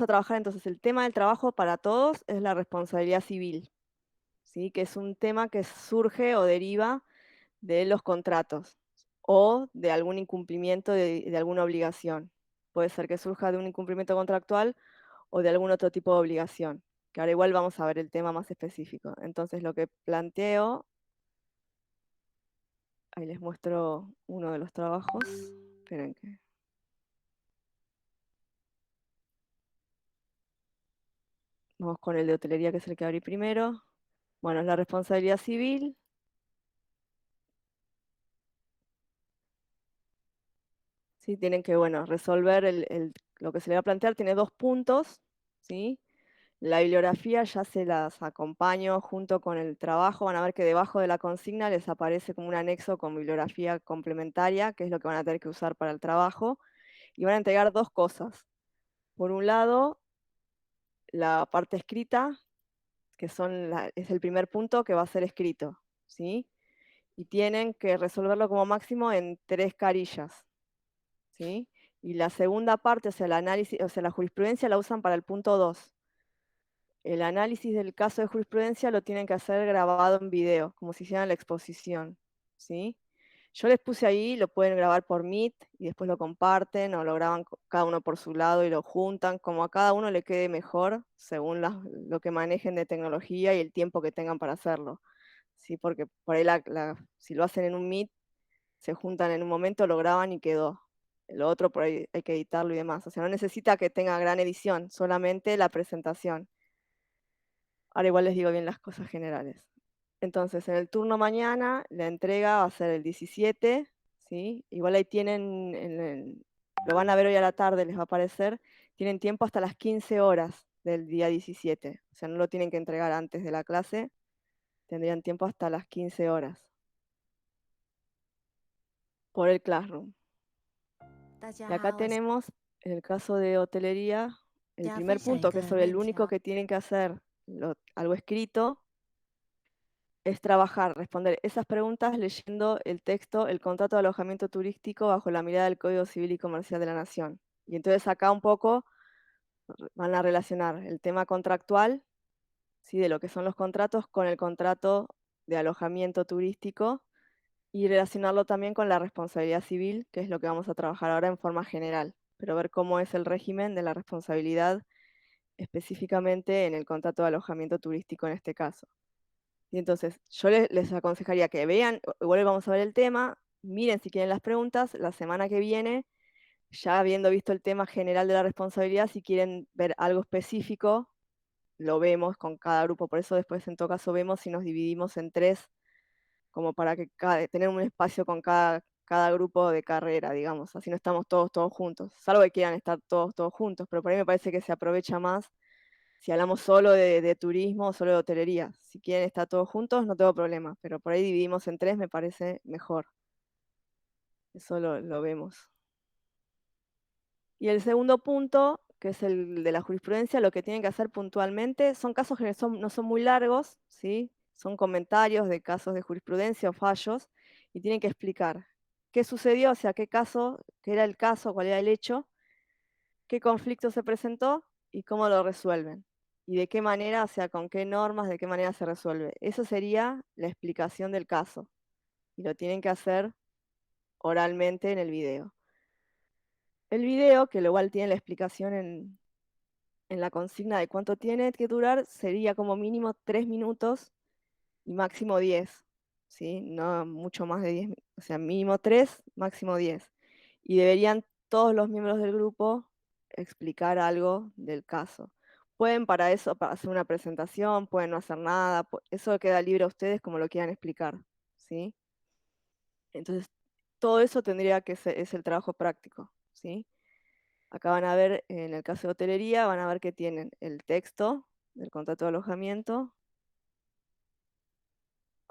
a trabajar entonces el tema del trabajo para todos es la responsabilidad civil, ¿sí? Que es un tema que surge o deriva de los contratos o de algún incumplimiento de alguna obligación. Puede ser que surja de un incumplimiento contractual o de algún otro tipo de obligación, que ahora igual vamos a ver el tema más específico. Entonces lo que planteo, ahí les muestro uno de los trabajos. Esperen que... Vamos con el de hotelería, que es el que abrí primero. Bueno, es la responsabilidad civil. ¿Sí? Tienen que, bueno, resolver lo que se le va a plantear. Tiene 2 puntos, ¿sí? La bibliografía ya se las acompaño junto con el trabajo. Van a ver que debajo de la consigna les aparece como un anexo con bibliografía complementaria, que es lo que van a tener que usar para el trabajo. Y van a entregar 2 cosas. Por un lado, la parte escrita, que es el primer punto que va a ser escrito, ¿sí? Y tienen que resolverlo como máximo en 3 carillas, ¿sí? Y la segunda parte, o sea, el análisis, o sea, la jurisprudencia la usan para el punto 2. El análisis del caso de jurisprudencia lo tienen que hacer grabado en video, como si hicieran la exposición, ¿sí? Yo les puse ahí, lo pueden grabar por Meet y después lo comparten o lo graban cada uno por su lado y lo juntan, como a cada uno le quede mejor según lo que manejen de tecnología y el tiempo que tengan para hacerlo, ¿sí? Porque por ahí si lo hacen en un Meet, se juntan en un momento, lo graban y quedó. Lo otro por ahí hay que editarlo y demás. O sea, no necesita que tenga gran edición, solamente la presentación. Ahora igual les digo bien las cosas generales. Entonces, en el turno mañana, la entrega va a ser el 17, ¿sí? Igual ahí tienen, lo van a ver hoy a la tarde, les va a aparecer, tienen tiempo hasta las 15 horas del día 17. O sea, no lo tienen que entregar antes de la clase, tendrían tiempo hasta las 15 horas por el Classroom. Y acá 大家好，tenemos, en el caso de hotelería, el 大家分 primer 享一 punto, que es 个 sobre el 链 único 条，que tienen que hacer algo escrito, es trabajar, responder esas preguntas leyendo el texto, el contrato de alojamiento turístico bajo la mirada del Código Civil y Comercial de la Nación. Y entonces acá un poco van a relacionar el tema contractual, ¿sí? De lo que son los contratos con el contrato de alojamiento turístico y relacionarlo también con la responsabilidad civil, que es lo que vamos a trabajar ahora en forma general, pero ver cómo es el régimen de la responsabilidad específicamente en el contrato de alojamiento turístico en este caso. Y entonces, yo les aconsejaría que vean, igual vamos a ver el tema, miren si quieren las preguntas, la semana que viene, ya habiendo visto el tema general de la responsabilidad, si quieren ver algo específico, lo vemos con cada grupo, por eso después en todo caso vemos si nos dividimos en 3, como para que tener un espacio con cada grupo de carrera, digamos, así no estamos todos juntos, salvo que quieran estar todos juntos, pero por ahí me parece que se aprovecha más si hablamos solo de turismo o solo de hotelería. Si quieren estar todos juntos, no tengo problema, pero por ahí dividimos en 3 me parece mejor. Eso lo vemos. Y el segundo punto, que es el de la jurisprudencia, lo que tienen que hacer puntualmente, son casos que no son muy largos, ¿sí? Son comentarios de casos de jurisprudencia o fallos, y tienen que explicar qué sucedió, o sea, qué caso, qué era el caso, cuál era el hecho, qué conflicto se presentó y cómo lo resuelven. Y de qué manera, o sea, con qué normas, de qué manera se resuelve. Eso sería la explicación del caso. Y lo tienen que hacer oralmente en el video. El video, que lo igual tiene la explicación en la consigna de cuánto tiene que durar, sería como mínimo 3 minutos y máximo 10. ¿Sí? No mucho más de 10, o sea, mínimo 3, máximo 10. Y deberían todos los miembros del grupo explicar algo del caso. Pueden para eso para hacer una presentación, pueden no hacer nada, eso queda libre a ustedes como lo quieran explicar, ¿sí? Entonces, todo eso tendría que ser, es el trabajo práctico, ¿sí? Acá van a ver, en el caso de hotelería, van a ver que tienen el texto del contrato de alojamiento.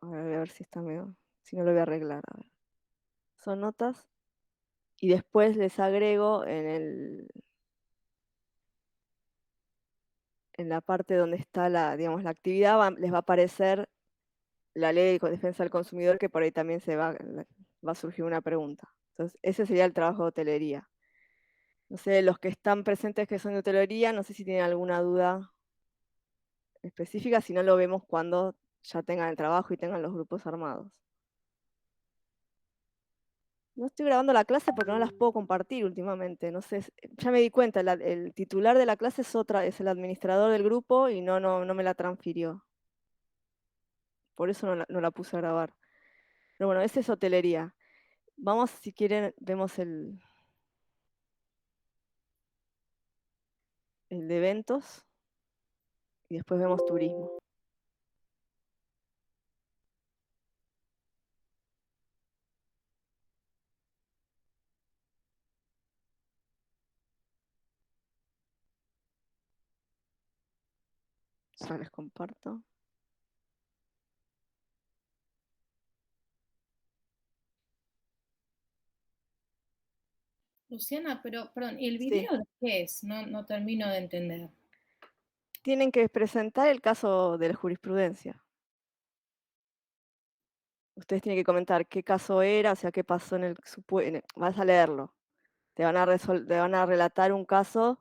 A ver, voy a ver si está medio, si no lo voy a arreglar, a ver. Son notas. Y después les agrego en la parte donde está digamos, la actividad, les va a aparecer la ley de defensa del consumidor, que por ahí también va a surgir una pregunta. Entonces, ese sería el trabajo de hotelería. No sé, los que están presentes que son de hotelería, no sé si tienen alguna duda específica, si no lo vemos cuando ya tengan el trabajo y tengan los grupos armados. No estoy grabando la clase porque no las puedo compartir últimamente. No sé, ya me di cuenta, el titular de la clase es el administrador del grupo y no me la transfirió. Por eso no la puse a grabar. Pero bueno, esa es hotelería. Vamos, si quieren, vemos el de eventos y después vemos turismo. Ya les comparto. Luciana, pero, perdón, ¿y el Sí, video de qué es? No termino de entender. tienen que presentar el caso de la jurisprudencia. Ustedes tienen que comentar qué caso era, o sea, qué pasó en el supuesto. Vas a leerlo. Te van a relatar un caso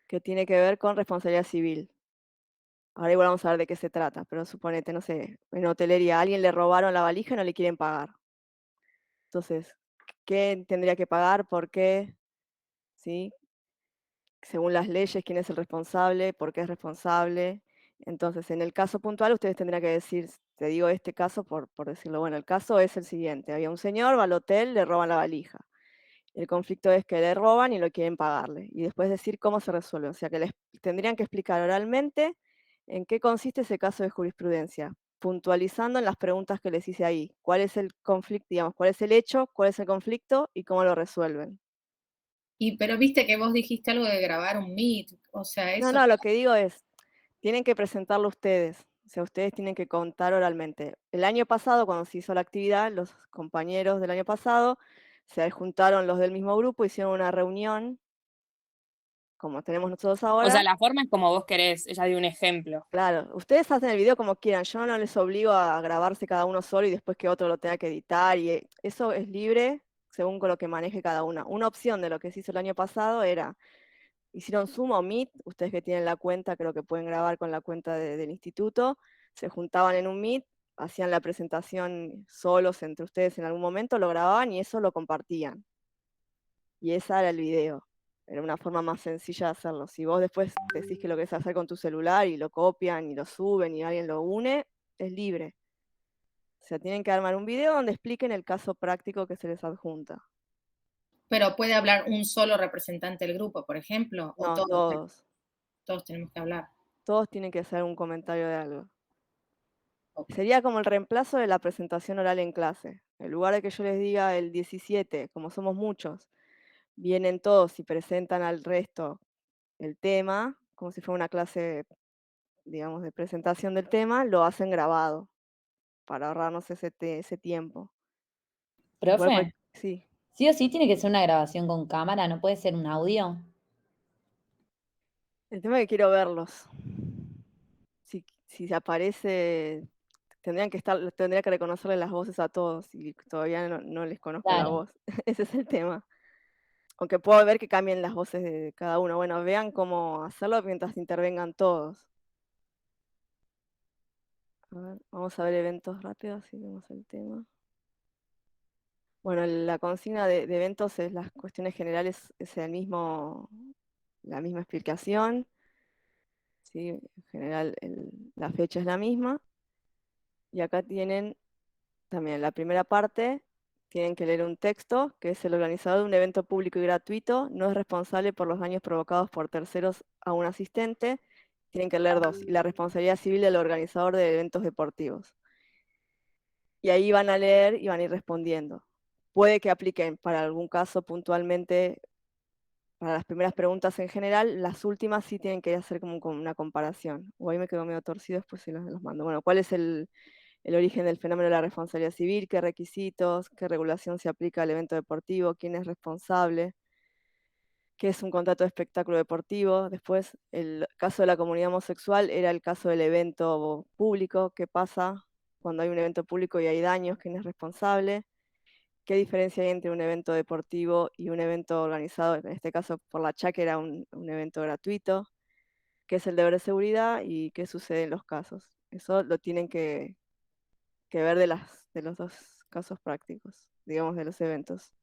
que tiene que ver con responsabilidad civil. Ahora igual vamos a ver de qué se trata, pero suponete, no sé, en hotelería a alguien le robaron la valija y no le quieren pagar. Entonces, ¿qué tendría que pagar? ¿Por qué? ¿Sí? Según las leyes, quién es el responsable, por qué es responsable. Entonces, en el caso puntual, ustedes tendrían que decir, te digo este caso por decirlo, bueno, el caso es el siguiente, había un señor, va al hotel, le roban la valija. El conflicto es que le roban y lo quieren pagarle. Y después decir cómo se resuelve. O sea, que les tendrían que explicar oralmente en qué consiste ese caso de jurisprudencia, puntualizando en las preguntas que les hice ahí. ¿Cuál es el conflicto, digamos, cuál es el hecho, cuál es el conflicto y cómo lo resuelven? Pero viste que vos dijiste algo de grabar un Meet, o sea, No, eso, no, lo que digo es, tienen que presentarlo ustedes. O sea, ustedes tienen que contar oralmente. El año pasado, cuando se hizo la actividad, los compañeros del año pasado se juntaron los del mismo grupo, hicieron una reunión, como tenemos nosotros O sea, ahora. la forma es como vos querés, ella dio un ejemplo. Claro, ustedes hacen el video como quieran, yo no les obligo a grabarse cada uno solo y después que otro lo tenga que editar, y eso es libre según con lo que maneje cada una. Una opción de lo que se hizo el año pasado era, hicieron Zoom o Meet, ustedes que tienen la cuenta, creo que pueden grabar con la cuenta del instituto, se juntaban en un Meet, hacían la presentación solos entre ustedes en algún momento, lo grababan y eso lo compartían. Y esa era el video. Era una forma más sencilla de hacerlo. Si vos después decís que lo querés hacer con tu celular y lo copian y lo suben y alguien lo une, es libre. O sea, tienen que armar un video donde expliquen el caso práctico que se les adjunta. pero puede hablar un solo representante del grupo, por ejemplo, o No, todos. todos tenemos que hablar. Todos tienen que hacer un comentario de algo. Ok. Sería como el reemplazo de la presentación oral en clase. En lugar de que yo les diga el 17, como somos muchos, vienen todos y presentan al resto el tema, como si fuera una clase, digamos, de presentación del tema, lo hacen grabado para ahorrarnos ese tiempo. Igual Profe, sí. sí o sí tiene que ser una grabación con cámara, no puede ser un audio. El tema es que quiero verlos. Si se aparece, tendría que reconocerle las voces a todos y todavía no les conozco la Claro. voz. Ese es el tema. Aunque puedo ver que cambien las voces de cada uno. Bueno, vean cómo hacerlo mientras intervengan todos. A ver, vamos a ver eventos rápidos, si vemos el tema. Bueno, la consigna de eventos es las cuestiones generales, es la misma explicación, ¿sí? En general la fecha es la misma. Y acá tienen también la primera parte, tienen que leer un texto, que es el organizador de un evento público y gratuito, no es responsable por los daños provocados por terceros a un asistente. Tienen que leer dos, y la responsabilidad civil del organizador de eventos deportivos. Y ahí van a leer y van a ir respondiendo. Puede que apliquen para algún caso puntualmente, para las primeras preguntas en general, las últimas sí tienen que hacer como una comparación. O ahí me quedo medio torcido, después se los mando. Bueno, ¿cuál es el origen del fenómeno de la responsabilidad civil? ¿Qué requisitos? ¿Qué regulación se aplica al evento deportivo? ¿Quién es responsable? ¿Qué es un contrato de espectáculo deportivo? Después, el caso de la comunidad homosexual era el caso del evento público. ¿Qué pasa cuando hay un evento público y hay daños? ¿Quién es responsable? ¿qué diferencia hay entre un evento deportivo y un evento organizado? En este caso, por la CHA, que era un evento gratuito. ¿Qué es el deber de seguridad y qué sucede en los casos? Eso lo tienen que ver de los dos casos prácticos, digamos, de los eventos.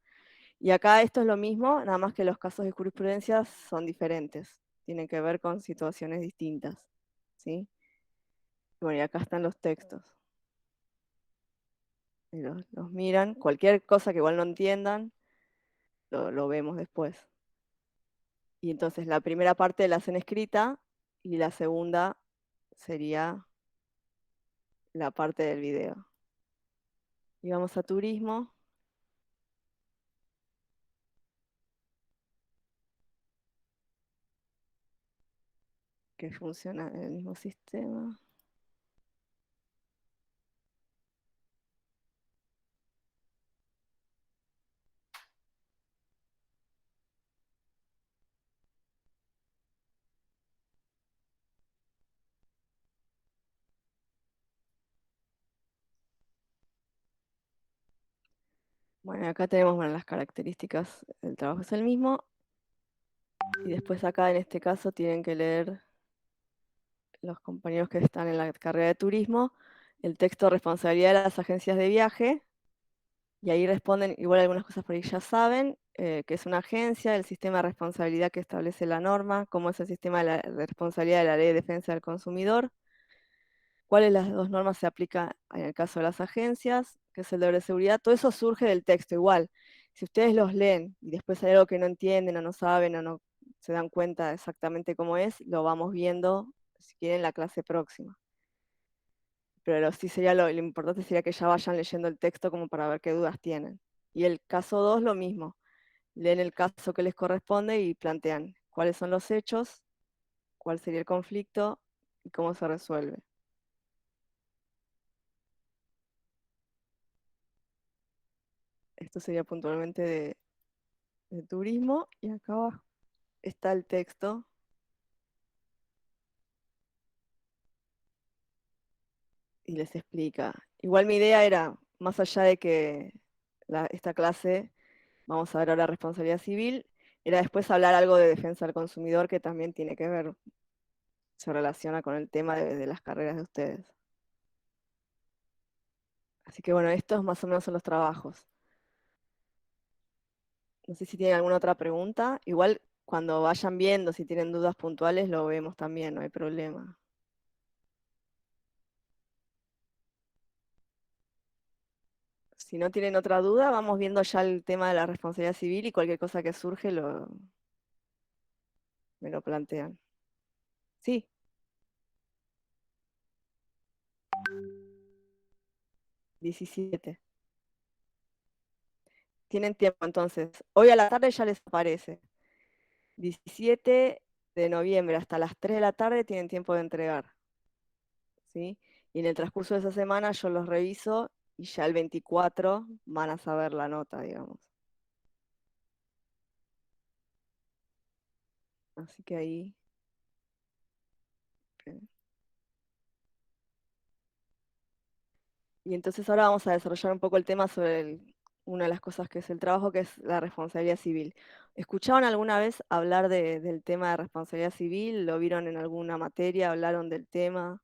Y acá esto es lo mismo, nada más que los casos de jurisprudencia son diferentes. Tienen que ver con situaciones distintas. ¿Sí? Bueno, y acá están los textos. Y los miran. Cualquier cosa que igual no entiendan, lo vemos después. Y entonces la primera parte la hacen escrita y la segunda sería la parte del video. Y vamos a turismo. Que funciona en el mismo sistema. Bueno, acá tenemos las características, el trabajo es el mismo. Y después acá en este caso tienen que leer los compañeros que están en la carrera de turismo el texto de responsabilidad de las agencias de viaje. Y ahí responden igual algunas cosas por ahí ya saben, que es una agencia, el sistema de responsabilidad que establece la norma, cómo es el sistema de responsabilidad de la Ley de Defensa del Consumidor, cuáles de las dos normas se aplica en el caso de las agencias, qué es el deber de seguridad. Todo eso surge del texto igual. Si ustedes los leen y después hay algo que no entienden o no saben o no se dan cuenta exactamente cómo es, lo vamos viendo, si quieren, en la clase próxima. Pero sí sería lo importante sería que ya vayan leyendo el texto como para ver qué dudas tienen. Y el caso 2 lo mismo. Leen el caso que les corresponde y plantean cuáles son los hechos, cuál sería el conflicto y cómo se resuelve. Esto sería puntualmente de turismo. Y acá abajo está el texto. Y les explica. Igual mi idea era, más allá de que esta clase, vamos a ver ahora responsabilidad civil, era después hablar algo de defensa del consumidor que también tiene que ver, se relaciona con el tema de las carreras de ustedes. Así que bueno, estos más o menos son los trabajos. No sé si tienen alguna otra pregunta. Igual cuando vayan viendo, si tienen dudas puntuales, lo vemos también, no hay problema. Si no tienen otra duda, vamos viendo ya el tema de la responsabilidad civil y cualquier cosa que surge me lo plantean. Sí. 17. Tienen tiempo entonces. Hoy a la tarde ya les aparece. 17 de noviembre hasta las 3 de la tarde tienen tiempo de entregar. ¿Sí? Y en el transcurso de esa semana yo los reviso y ya el 24 van a saber la nota, digamos. Así que ahí. Y entonces ahora vamos a desarrollar un poco el tema sobre una de las cosas que es el trabajo, que es la responsabilidad civil. ¿Escucharon alguna vez hablar del tema de responsabilidad civil? ¿Lo vieron en alguna materia? ¿Hablaron del tema?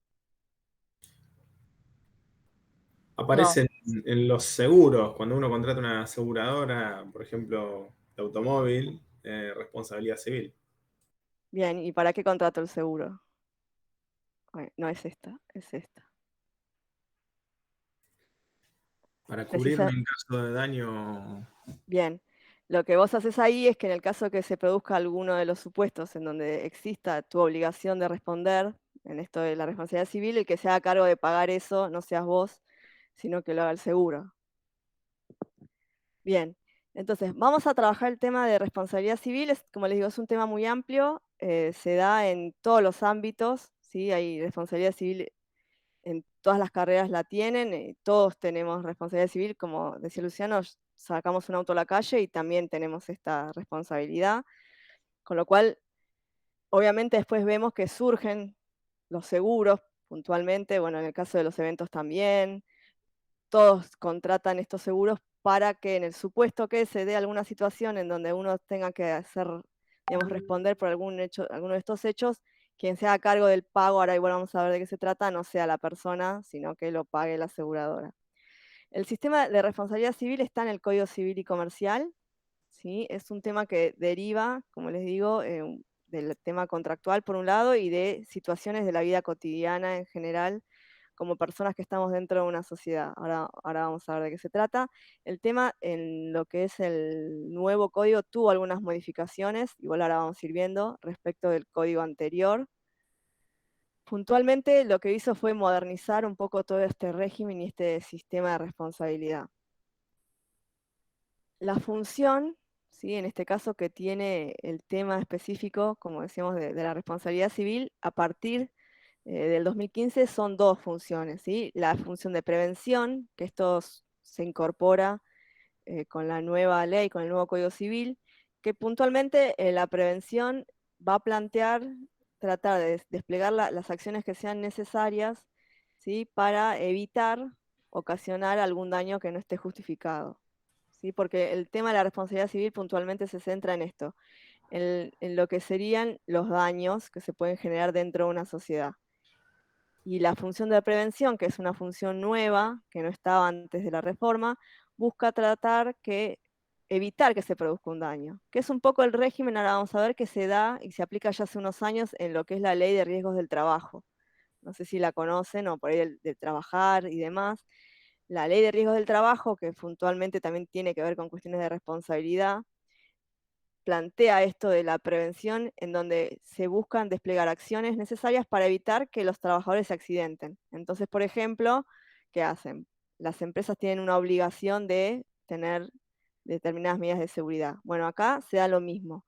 Aparecen en los seguros, cuando uno contrata una aseguradora, por ejemplo, de automóvil, responsabilidad civil. Bien, ¿y para qué contrato el seguro? Bueno, no es esta, es esta. Para Precisa, cubrirme en caso de daño. bien, lo que vos haces ahí es que en el caso que se produzca alguno de los supuestos en donde exista tu obligación de responder, en esto de la responsabilidad civil, el que se haga cargo de pagar eso no seas vos, sino que lo haga el seguro. Bien, entonces vamos a trabajar el tema de responsabilidad civil. Como les digo, es un tema muy amplio, se da en todos los ámbitos, ¿sí? Hay responsabilidad civil en todas las carreras la tienen, todos tenemos responsabilidad civil, como decía Luciano, sacamos un auto a la calle y también tenemos esta responsabilidad, con lo cual, obviamente después vemos que surgen los seguros puntualmente, bueno, en el caso de los eventos también, todos contratan estos seguros para que en el supuesto que se dé alguna situación en donde uno tenga que hacer, digamos, responder por alguno de estos hechos, quien se haga cargo del pago, ahora igual vamos a ver de qué se trata, no sea la persona, sino que lo pague la aseguradora. El sistema de responsabilidad civil está en el Código Civil y Comercial, ¿sí? Es un tema que deriva, como les digo, del tema contractual por un lado y de situaciones de la vida cotidiana en general, como personas que estamos dentro de una sociedad. Ahora vamos a ver de qué se trata. El tema en lo que es el nuevo código tuvo algunas modificaciones, igual ahora vamos a ir viendo, respecto del código anterior. Puntualmente lo que hizo fue modernizar un poco todo este régimen y este sistema de responsabilidad. La función, ¿sí? En este caso que tiene el tema específico, como decíamos, de la responsabilidad civil, a partir del 2015 son dos funciones, ¿sí? La función de prevención, que esto se incorpora con la nueva ley, con el nuevo Código Civil, que puntualmente la prevención va a plantear, tratar de desplegar las acciones que sean necesarias, ¿sí? Para evitar ocasionar algún daño que no esté justificado, ¿sí? Porque el tema de la responsabilidad civil puntualmente se centra en esto, en lo que serían los daños que se pueden generar dentro de una sociedad. Y la función de prevención, que es una función nueva, que no estaba antes de la reforma, busca evitar que se produzca un daño, que es un poco el régimen, ahora vamos a ver, que se da y se aplica ya hace unos años en lo que es la ley de riesgos del trabajo. No sé si la conocen o por ahí de trabajar y demás. La ley de riesgos del trabajo, que puntualmente también tiene que ver con cuestiones de responsabilidad, plantea esto de la prevención en donde se buscan desplegar acciones necesarias para evitar que los trabajadores se accidenten. Entonces, por ejemplo, ¿qué hacen? Las empresas tienen una obligación de tener determinadas medidas de seguridad. Bueno, acá se da lo mismo.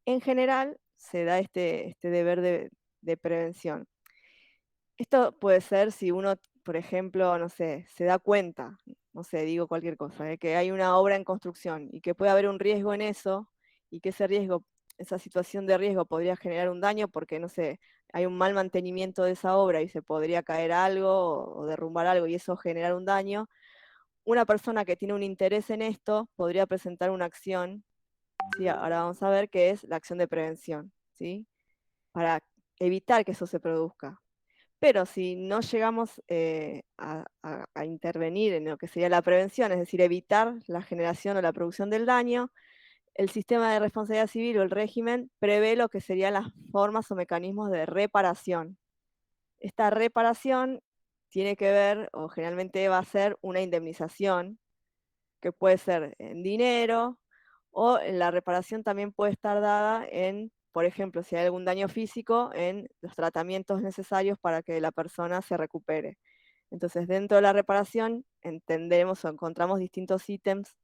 En general, se da este deber de prevención. Esto puede ser si uno, por ejemplo, no sé, se da cuenta, no sé, digo cualquier cosa, de que hay una obra en construcción y que puede haber un riesgo en eso y que ese riesgo, esa situación de riesgo podría generar un daño porque, no sé, hay un mal mantenimiento de esa obra y se podría caer algo o derrumbar algo y eso generar un daño. Una persona que tiene un interés en esto podría presentar una acción, ¿sí? Ahora vamos a ver qué es la acción de prevención, ¿sí? Para evitar que eso se produzca. Pero si no llegamos a intervenir en lo que sería la prevención, es decir, evitar la generación o la producción del daño, el sistema de responsabilidad civil o el régimen prevé lo que serían las formas o mecanismos de reparación. Esta reparación tiene que ver, o generalmente va a ser una indemnización, que puede ser en dinero, o la reparación también puede estar dada en, por ejemplo, si hay algún daño físico, en los tratamientos necesarios para que la persona se recupere. Entonces, dentro de la reparación entendemos o encontramos distintos ítems,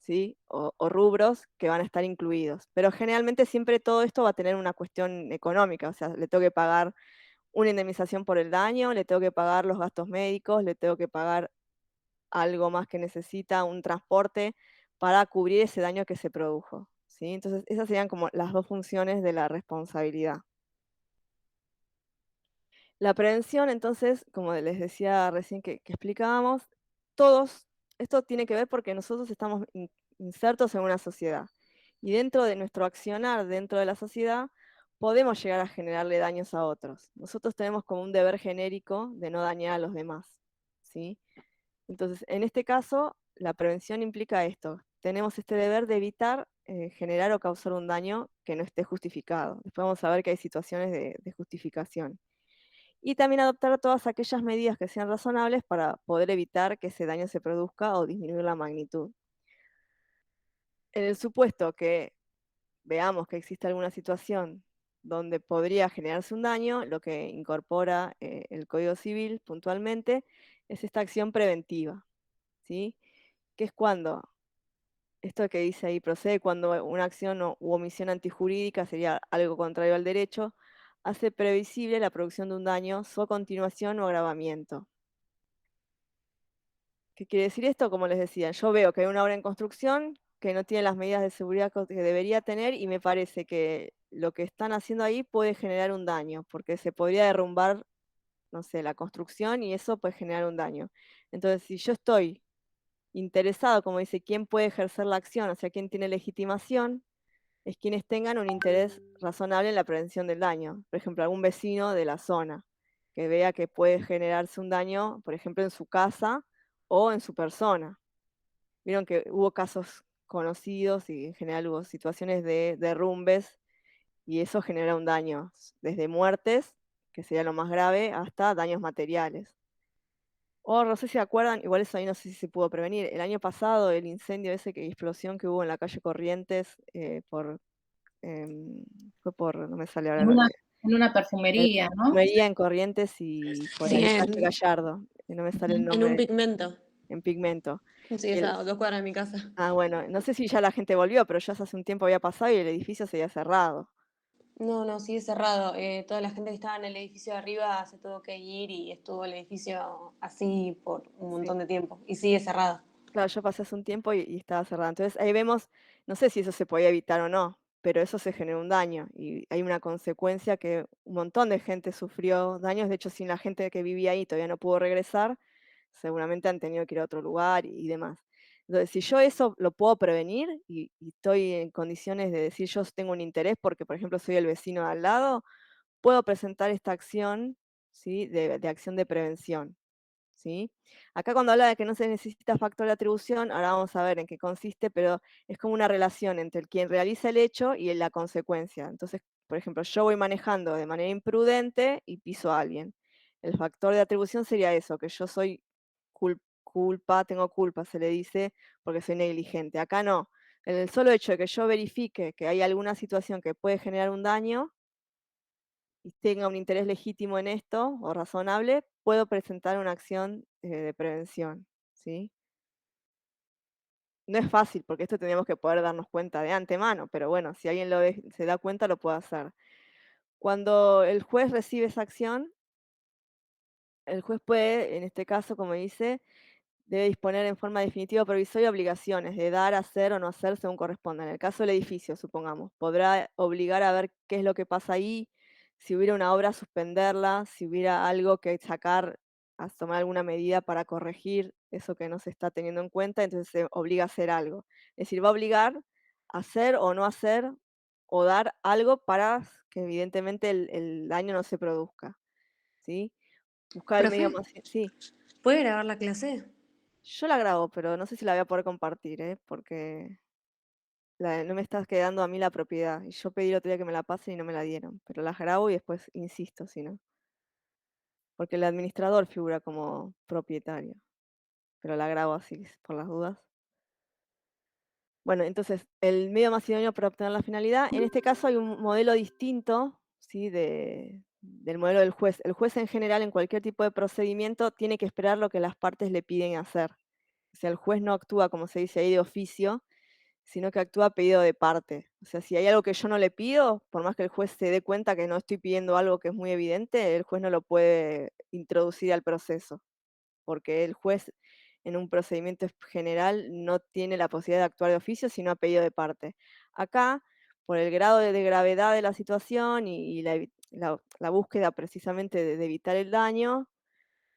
¿sí? O rubros que van a estar incluidos. Pero generalmente siempre todo esto va a tener una cuestión económica, o sea, le tengo que pagar una indemnización por el daño, le tengo que pagar los gastos médicos, le tengo que pagar algo más que necesita, un transporte, para cubrir ese daño que se produjo, ¿sí? Entonces, esas serían como las dos funciones de la responsabilidad. La prevención, entonces, como les decía recién que explicábamos, esto tiene que ver porque nosotros estamos insertos en una sociedad. Y dentro de nuestro accionar dentro de la sociedad, podemos llegar a generarle daños a otros. Nosotros tenemos como un deber genérico de no dañar a los demás, ¿sí? Entonces, en este caso, la prevención implica esto. Tenemos este deber de evitar generar o causar un daño que no esté justificado. Después vamos a ver que hay situaciones de justificación. Y también adoptar todas aquellas medidas que sean razonables para poder evitar que ese daño se produzca o disminuir la magnitud. En el supuesto que veamos que existe alguna situación donde podría generarse un daño, lo que incorpora el Código Civil puntualmente es esta acción preventiva, ¿sí? Que es cuando, esto que dice ahí, procede cuando una acción u omisión antijurídica, sería algo contrario al derecho, hace previsible la producción de un daño, su continuación o agravamiento. ¿Qué quiere decir esto? Como les decía, yo veo que hay una obra en construcción que no tiene las medidas de seguridad que debería tener y me parece que lo que están haciendo ahí puede generar un daño, porque se podría derrumbar, no sé, la construcción y eso puede generar un daño. Entonces, si yo estoy Interesado, como dice, ¿quién puede ejercer la acción? O sea, ¿quién tiene legitimación? Es quienes tengan un interés razonable en la prevención del daño. Por ejemplo, algún vecino de la zona que vea que puede generarse un daño, por ejemplo, en su casa o en su persona. Vieron que hubo casos conocidos y en general hubo situaciones de derrumbes y eso genera un daño, desde muertes, que sería lo más grave, hasta daños materiales. O no sé si se acuerdan, igual eso ahí no sé si se pudo prevenir. El año pasado, el incendio ese, que explosión que hubo en la calle Corrientes, em, fue por, no me sale ahora, En una perfumería, ¿no? perfumería en Corrientes y por Sí, ahí calle Gallardo, que no me sale el en un nombre, pigmento. en Pigmento. Sí, está a 2 cuadras de mi casa. Bueno, no sé si ya la gente volvió, pero ya hace un tiempo había pasado y el edificio se había cerrado. No, no, sigue cerrado. Toda la gente que estaba en el edificio de arriba se tuvo que ir y estuvo el edificio así por un montón de tiempo. Y sigue cerrado. Claro, yo pasé hace un tiempo y estaba cerrado. Entonces ahí vemos, no sé si eso se podía evitar o no, pero eso se generó un daño y hay una consecuencia que un montón de gente sufrió daños. De hecho, si la gente que vivía ahí todavía no pudo regresar, seguramente han tenido que ir a otro lugar y demás. Entonces, si yo eso lo puedo prevenir y estoy en condiciones de decir yo tengo un interés porque, por ejemplo, soy el vecino de al lado, puedo presentar esta acción, ¿sí? de acción de prevención. ¿Sí? Acá cuando habla de que no se necesita factor de atribución, ahora vamos a ver en qué consiste, pero es como una relación entre el quien realiza el hecho y la consecuencia. Entonces, por ejemplo, yo voy manejando de manera imprudente y piso a alguien. El factor de atribución sería eso, que yo soy tengo culpa, se le dice, porque soy negligente. Acá no. En el solo hecho de que yo verifique que hay alguna situación que puede generar un daño, y tenga un interés legítimo en esto o razonable, puedo presentar una acción de prevención, ¿sí? No es fácil, porque esto tendríamos que poder darnos cuenta de antemano, pero bueno, si alguien se da cuenta, lo puede hacer. Cuando el juez recibe esa acción, el juez puede, en este caso, como dice, debe disponer en forma definitiva o provisoria obligaciones de dar, hacer o no hacer según corresponda. En el caso del edificio, supongamos, podrá obligar a ver qué es lo que pasa ahí, si hubiera una obra, suspenderla, si hubiera algo que sacar, a tomar alguna medida para corregir eso que no se está teniendo en cuenta, entonces se obliga a hacer algo. Es decir, va a obligar a hacer o no hacer o dar algo para que evidentemente el daño no se produzca, ¿sí? Buscar el medio Profe, más... Sí. ¿puede grabar la clase? Yo la grabo, pero no sé si la voy a poder compartir, porque no me está quedando a mí la propiedad. Y yo pedí el otro día que me la pasen y no me la dieron. Pero las grabo y después insisto, si no. Porque el administrador figura como propietario. Pero la grabo así, por las dudas. Bueno, entonces, el medio más idóneo para obtener la finalidad. En este caso hay un modelo distinto, ¿sí? Del modelo del juez. El juez en general, en cualquier tipo de procedimiento, tiene que esperar lo que las partes le piden hacer. O sea, el juez no actúa, como se dice ahí, de oficio, sino que actúa a pedido de parte. O sea, si hay algo que yo no le pido, por más que el juez se dé cuenta que no estoy pidiendo algo que es muy evidente, el juez no lo puede introducir al proceso, porque el juez en un procedimiento general no tiene la posibilidad de actuar de oficio, sino a pedido de parte. Acá, por el grado de gravedad de la situación y la búsqueda precisamente de evitar el daño,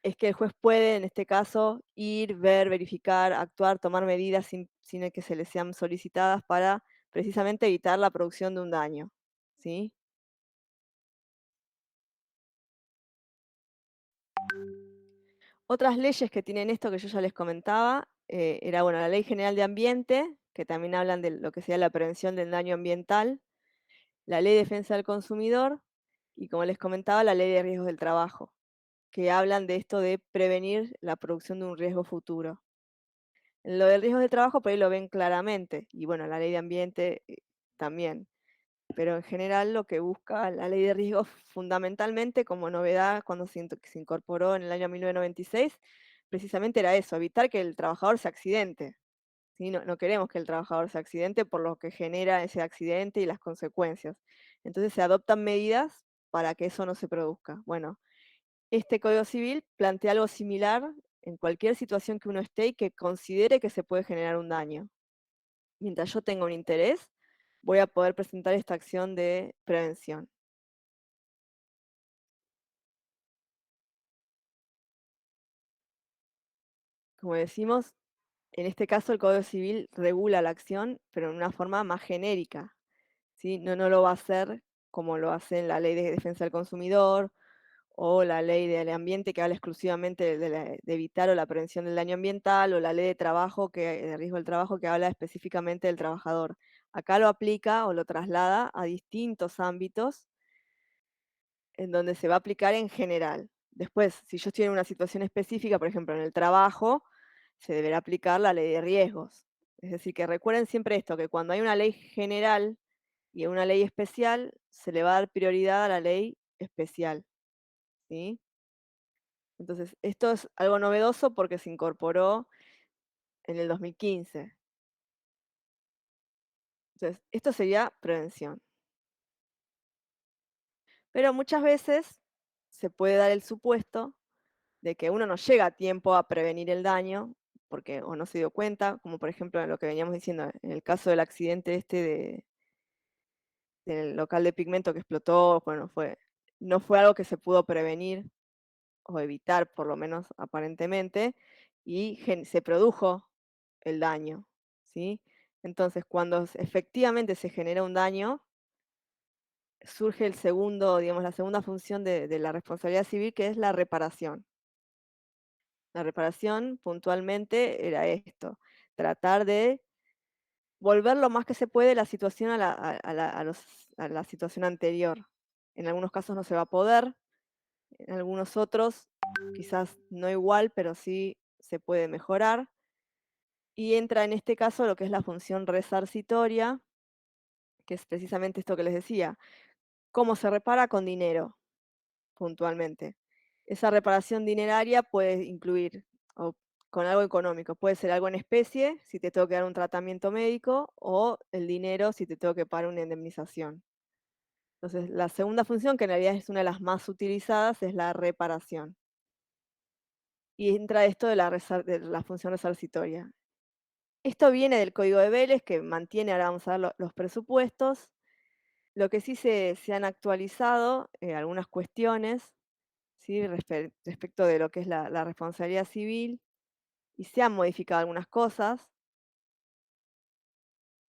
es que el juez puede, en este caso, ir, ver, verificar, actuar, tomar medidas sin que se le sean solicitadas para precisamente evitar la producción de un daño, ¿sí? Otras leyes que tienen esto que yo ya les comentaba, era, bueno, la Ley General de Ambiente, que también hablan de lo que sería la prevención del daño ambiental, la Ley de Defensa del Consumidor y, como les comentaba, la Ley de Riesgos del Trabajo, que hablan de esto de prevenir la producción de un riesgo futuro. En lo del riesgo de trabajo, por ahí lo ven claramente, y bueno, la ley de ambiente también. Pero en general lo que busca la ley de riesgos fundamentalmente como novedad cuando se incorporó en el año 1996, precisamente era eso, evitar que el trabajador se accidente. ¿Sí? No queremos que el trabajador se accidente por lo que genera ese accidente y las consecuencias. Entonces se adoptan medidas para que eso no se produzca. Bueno, este Código Civil plantea algo similar en cualquier situación que uno esté y que considere que se puede generar un daño. Mientras yo tenga un interés, voy a poder presentar esta acción de prevención. Como decimos, En este caso, el Código Civil regula la acción, pero en una forma más genérica, ¿sí? No lo va a hacer como lo hace en la Ley de Defensa del Consumidor o la Ley del Ambiente, que habla exclusivamente de evitar o la prevención del daño ambiental, o la Ley de Trabajo, de riesgo del trabajo, que habla específicamente del trabajador. Acá lo aplica o lo traslada a distintos ámbitos en donde se va a aplicar en general. Después, si yo estoy en una situación específica, por ejemplo, en el trabajo, se deberá aplicar la ley de riesgos. Es decir, que recuerden siempre esto, que cuando hay una ley general y una ley especial, se le va a dar prioridad a la ley especial, ¿sí? Entonces, esto es algo novedoso porque se incorporó en el 2015. Entonces, esto sería prevención. Pero muchas veces se puede dar el supuesto de que uno no llega a tiempo a prevenir el daño, porque o no se dio cuenta, como por ejemplo en lo que veníamos diciendo, en el caso del accidente del local de pigmento que explotó, bueno, no fue algo que se pudo prevenir o evitar, por lo menos aparentemente, y se produjo el daño, ¿sí? Entonces, cuando efectivamente se genera un daño, surge la segunda función de la responsabilidad civil, que es la reparación. La reparación puntualmente era esto, tratar de volver lo más que se puede la situación a la situación anterior. En algunos casos no se va a poder, en algunos otros quizás no igual, pero sí se puede mejorar. Y entra en este caso lo que es la función resarcitoria, que es precisamente esto que les decía, cómo se repara con dinero, puntualmente. Esa reparación dineraria puede incluir o con algo económico, puede ser algo en especie, si te tengo que dar un tratamiento médico, o el dinero si te tengo que pagar una indemnización. Entonces, la segunda función, que en realidad es una de las más utilizadas, es la reparación. Y entra esto de la función resarcitoria. Esto viene del Código de Vélez, que mantiene, ahora vamos a ver los presupuestos. Lo que sí se han actualizado algunas cuestiones, ¿sí? Respecto de lo que es la responsabilidad civil, y se han modificado algunas cosas,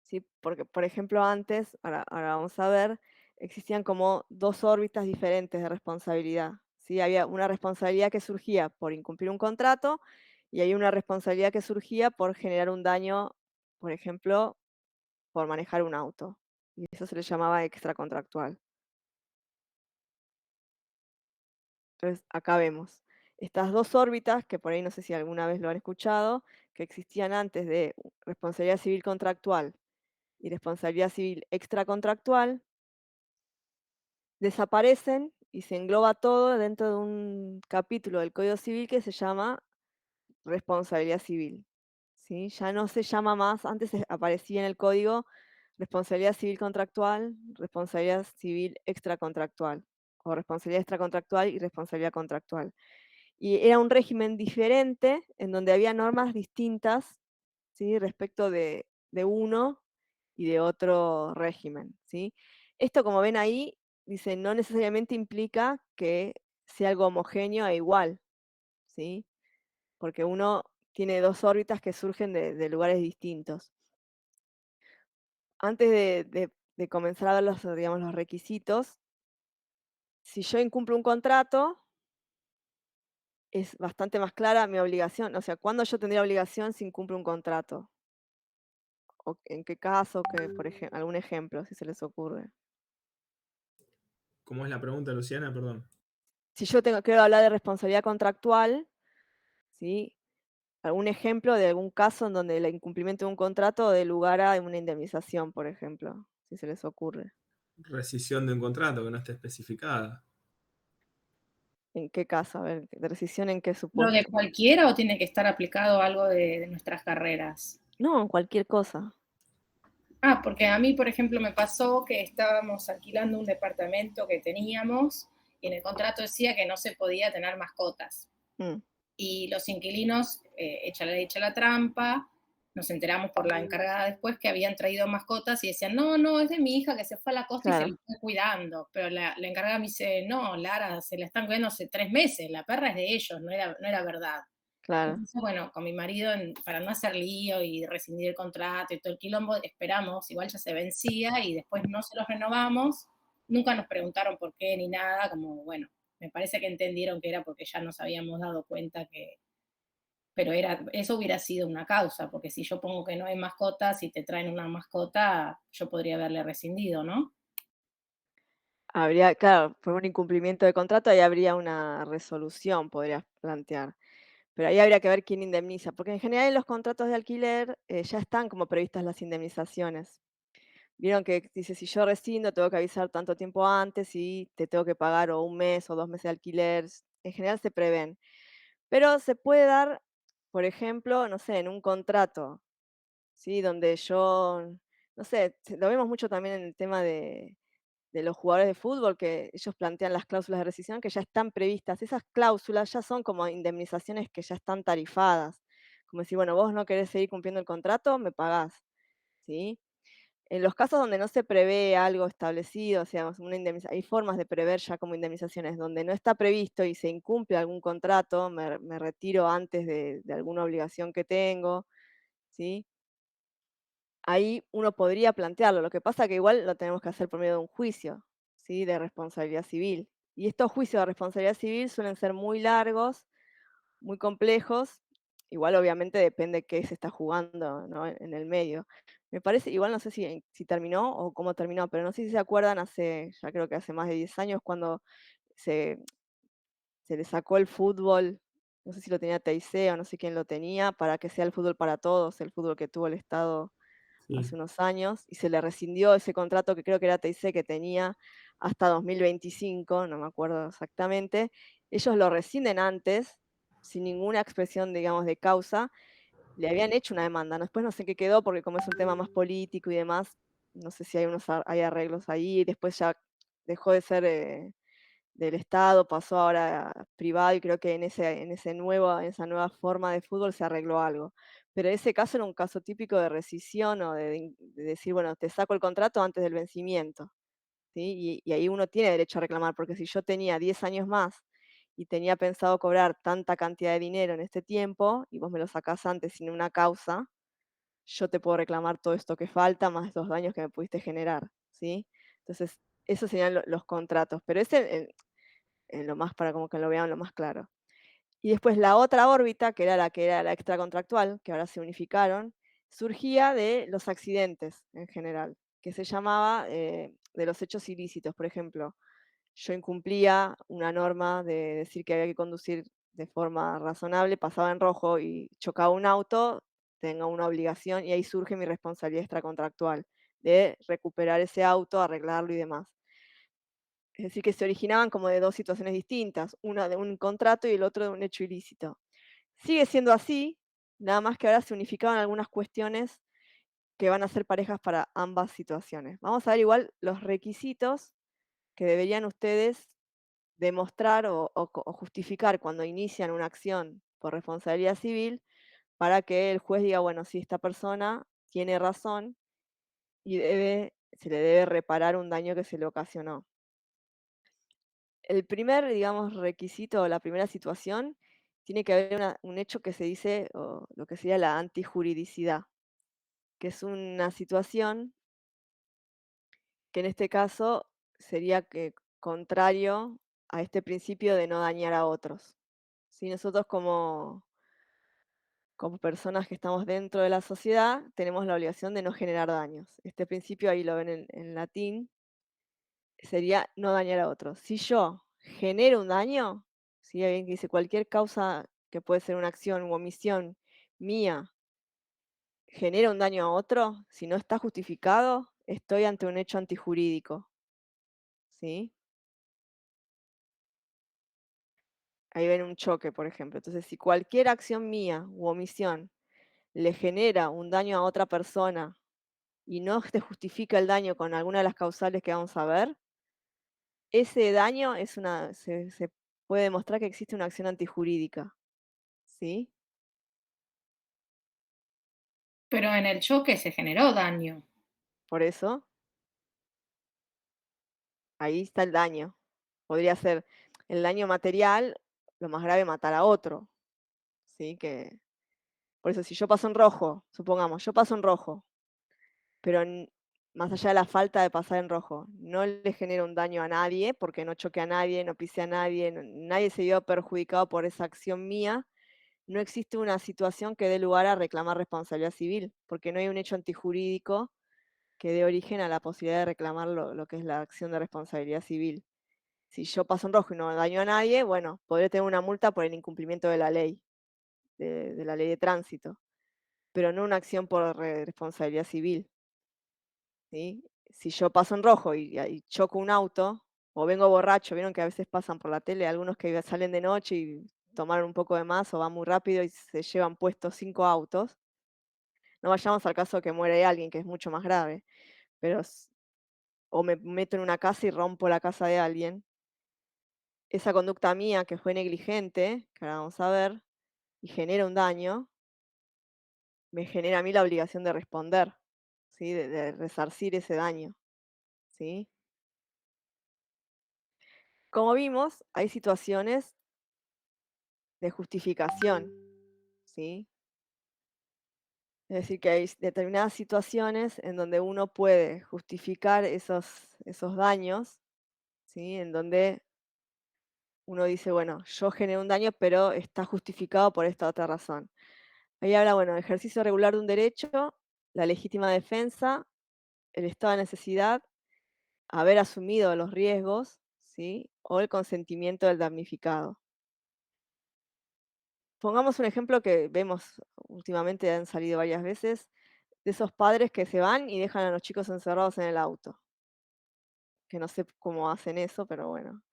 ¿sí? Porque, por ejemplo, antes, ahora vamos a ver, existían como dos órbitas diferentes de responsabilidad, ¿sí? Había una responsabilidad que surgía por incumplir un contrato y hay una responsabilidad que surgía por generar un daño, por ejemplo, por manejar un auto. Y eso se le llamaba extracontractual. Entonces, acá vemos estas dos órbitas, que por ahí no sé si alguna vez lo han escuchado, que existían antes de responsabilidad civil contractual y responsabilidad civil extracontractual, desaparecen y se engloba todo dentro de un capítulo del Código Civil que se llama responsabilidad civil, ¿sí? Ya no se llama más, antes aparecía en el código responsabilidad civil contractual, responsabilidad civil extracontractual, o responsabilidad extracontractual y responsabilidad contractual. Y era un régimen diferente en donde había normas distintas, ¿sí? Respecto de uno y de otro régimen, ¿sí? Esto, como ven ahí, dice, no necesariamente implica que sea algo homogéneo e igual, ¿sí? Porque uno tiene dos órbitas que surgen de lugares distintos. Antes de comenzar a ver los requisitos, si yo incumplo un contrato, es bastante más clara mi obligación, o sea, ¿cuándo yo tendría obligación si incumplo un contrato? ¿O en qué caso? Por ejemplo, algún ejemplo, si se les ocurre. ¿Cómo es la pregunta, Luciana? Perdón. Si yo quiero hablar de responsabilidad contractual, ¿sí? Algún ejemplo de algún caso en donde el incumplimiento de un contrato dé lugar a una indemnización, por ejemplo, si se les ocurre. Rescisión de un contrato que no esté especificada. ¿En qué caso? A ver, ¿de rescisión en qué ¿Lo de supuesto? cualquiera o tiene que estar aplicado a algo de nuestras carreras? No, cualquier cosa. Ah, porque a mí, por ejemplo, me pasó que estábamos alquilando un departamento que teníamos y en el contrato decía que no se podía tener mascotas. Mm, Y los inquilinos, hecha la trampa, nos enteramos por la encargada después que habían traído mascotas y decían, no, no, es de mi hija que se fue a la costa y se claro. la está cuidando. Pero la encargada me dice, no, Lara, se la están cuidando hace 3 meses, la perra es de ellos, no era verdad. Claro. Entonces, bueno, con mi marido, para no hacer lío y rescindir el contrato y todo el quilombo, esperamos, igual ya se vencía y después no se los renovamos. Nunca nos preguntaron por qué ni nada, como bueno, me parece que entendieron que era porque ya nos habíamos dado cuenta que, pero eso hubiera sido una causa, porque si yo pongo que no hay mascotas y te traen una mascota, yo podría haberle rescindido, ¿no? Habría, claro, por un incumplimiento de contrato, ahí habría una resolución, podrías plantear. Pero ahí habría que ver quién indemniza, porque en general en los contratos de alquiler ya están como previstas las indemnizaciones. Vieron que dice, si yo rescindo, tengo que avisar tanto tiempo antes y te tengo que pagar o 1 mes o 2 meses de alquiler. En general se prevén. Pero se puede dar, por ejemplo, no sé, en un contrato, ¿sí? Donde yo, no sé, lo vemos mucho también en el tema de los jugadores de fútbol, que ellos plantean las cláusulas de rescisión que ya están previstas. Esas cláusulas ya son como indemnizaciones que ya están tarifadas. Como decir, bueno, vos no querés seguir cumpliendo el contrato, me pagás, ¿sí? En los casos donde no se prevé algo establecido, o sea, hay formas de prever ya como indemnizaciones, donde no está previsto y se incumple algún contrato, me retiro antes de alguna obligación que tengo, ¿sí? Ahí uno podría plantearlo. Lo que pasa que igual lo tenemos que hacer por medio de un juicio, ¿sí? De responsabilidad civil. Y estos juicios de responsabilidad civil suelen ser muy largos, muy complejos. Igual obviamente depende qué se está jugando, ¿no? En el medio. Me parece, igual no sé si terminó o cómo terminó, pero no sé si se acuerdan ya creo que hace más de 10 años, cuando se, se le sacó el fútbol, no sé si lo tenía TIC o no sé quién lo tenía, para que sea el fútbol para todos, el fútbol que tuvo el Estado hace Sí, unos años, y se le rescindió ese contrato que creo que era TIC, que tenía hasta 2025, no me acuerdo exactamente. Ellos lo rescinden antes, sin ninguna expresión, digamos, de causa. Le habían hecho una demanda, ¿no? Después no sé qué quedó, porque como es un tema más político y demás, no sé si hay arreglos ahí, después ya dejó de ser del Estado, pasó ahora a privado, y creo que en esa nueva forma de fútbol se arregló algo. Pero ese caso era un caso típico de rescisión o de decir, bueno, te saco el contrato antes del vencimiento, ¿sí? Y ahí uno tiene derecho a reclamar, porque si yo tenía 10 años más y tenía pensado cobrar tanta cantidad de dinero en este tiempo, y vos me lo sacás antes sin una causa, yo te puedo reclamar todo esto que falta, más los daños que me pudiste generar, ¿sí? Entonces, esos serían los contratos, pero en lo más, para como que lo vean lo más claro. Y después la otra órbita, que era la extracontractual, que ahora se unificaron, surgía de los accidentes en general, que se llamaba de los hechos ilícitos. Por ejemplo, yo incumplía una norma de decir que había que conducir de forma razonable, pasaba en rojo y chocaba un auto, tengo una obligación, y ahí surge mi responsabilidad extracontractual de recuperar ese auto, arreglarlo y demás. Es decir, que se originaban como de dos situaciones distintas, una de un contrato y el otro de un hecho ilícito. Sigue siendo así, nada más que ahora se unificaban algunas cuestiones que van a ser parejas para ambas situaciones. Vamos a ver igual los requisitos que deberían ustedes demostrar o justificar cuando inician una acción por responsabilidad civil, para que el juez diga, bueno, sí, esta persona tiene razón y se le debe reparar un daño que se le ocasionó. El primer, digamos, requisito o la primera situación, tiene que haber un hecho que se dice, o lo que sería la antijuridicidad, que es una situación que en este caso sería que contrario a este principio de no dañar a otros. Si nosotros como personas que estamos dentro de la sociedad tenemos la obligación de no generar daños. Este principio, ahí lo ven en latín, sería no dañar a otros. Si yo genero un daño, si alguien que dice cualquier causa que puede ser una acción u omisión mía genera un daño a otro, si no está justificado, estoy ante un hecho antijurídico, ¿sí? Ahí ven un choque, por ejemplo. Entonces, si cualquier acción mía u omisión le genera un daño a otra persona y no se justifica el daño con alguna de las causales que vamos a ver, ese daño se puede demostrar que existe una acción antijurídica, ¿sí? Pero en el choque se generó daño. Por eso, ahí está el daño. Podría ser el daño material, lo más grave, matar a otro, ¿sí? Por eso, si yo paso en rojo, supongamos, yo paso en rojo, pero más allá de la falta de pasar en rojo, no le genera un daño a nadie, porque no choque a nadie, no pise a nadie, nadie se vio perjudicado por esa acción mía, no existe una situación que dé lugar a reclamar responsabilidad civil, porque no hay un hecho antijurídico que dé origen a la posibilidad de reclamar lo que es la acción de responsabilidad civil. Si yo paso en rojo y no daño a nadie, bueno, podré tener una multa por el incumplimiento de la ley, de la ley de tránsito, pero no una acción por responsabilidad civil, ¿sí? Si yo paso en rojo y choco un auto, o vengo borracho, vieron que a veces pasan por la tele algunos que salen de noche y tomaron un poco de más o van muy rápido y se llevan puestos 5 autos. No vayamos al caso de que muere alguien, que es mucho más grave, pero o me meto en una casa y rompo la casa de alguien. Esa conducta mía que fue negligente, que ahora vamos a ver, y genera un daño, me genera a mí la obligación de responder, ¿sí? De resarcir ese daño, ¿sí? Como vimos, hay situaciones de justificación, ¿sí? Es decir, que hay determinadas situaciones en donde uno puede justificar esos daños, ¿sí? En donde uno dice, bueno, yo generé un daño, pero está justificado por esta otra razón. Ahí habla, bueno, ejercicio regular de un derecho, la legítima defensa, el estado de necesidad, haber asumido los riesgos, ¿sí? O el consentimiento del damnificado. Pongamos un ejemplo que vemos últimamente, han salido varias veces, de esos padres que se van y dejan a los chicos encerrados en el auto. Que no sé cómo hacen eso, pero bueno.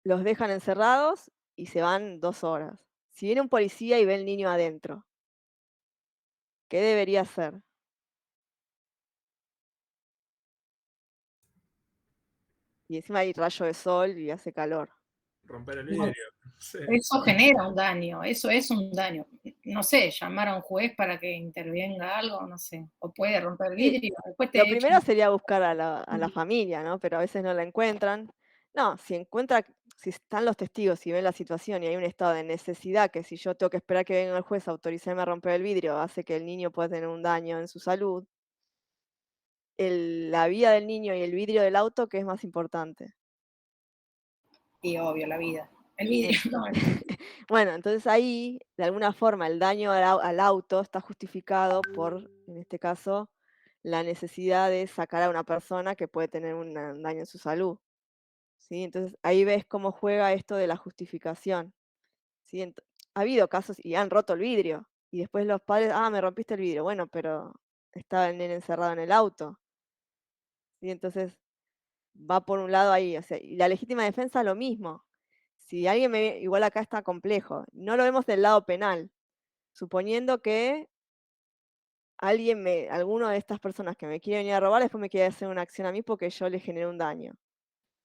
Los dejan encerrados y se van 2 horas. Si viene un policía y ve el niño adentro, ¿qué debería hacer? Y encima hay rayo de sol y hace calor. Romper el No, vidrio. Sí. eso genera un daño, eso es un daño. No sé, llamar a un juez para que intervenga algo, no sé, o puede romper Sí, vidrio, después lo te primero echan. sería buscar a la familia, ¿no? Pero a veces no la encuentran. No, si están los testigos y ven la situación y hay un estado de necesidad, que si yo tengo que esperar que venga el juez a autorizarme a romper el vidrio, hace que el niño pueda tener un daño en su salud, la vida del niño y el vidrio del auto, ¿qué es más importante? Y obvio, la vida. El vidrio, no, Bueno, entonces ahí, de alguna forma, el daño al auto está justificado por, en este caso, la necesidad de sacar a una persona que puede tener un daño en su salud, ¿sí? Entonces ahí ves cómo juega esto de la justificación, ¿sí? Ha habido casos y han roto el vidrio y después los padres, me rompiste el vidrio, bueno, pero estaba el nene encerrado en el auto, ¿sí? Entonces va por un lado ahí, o sea, y la legítima defensa lo mismo. Si alguien igual acá está complejo, no lo vemos del lado penal, suponiendo que alguno de estas personas que me quiere venir a robar, después me quiere hacer una acción a mí porque yo le generé un daño.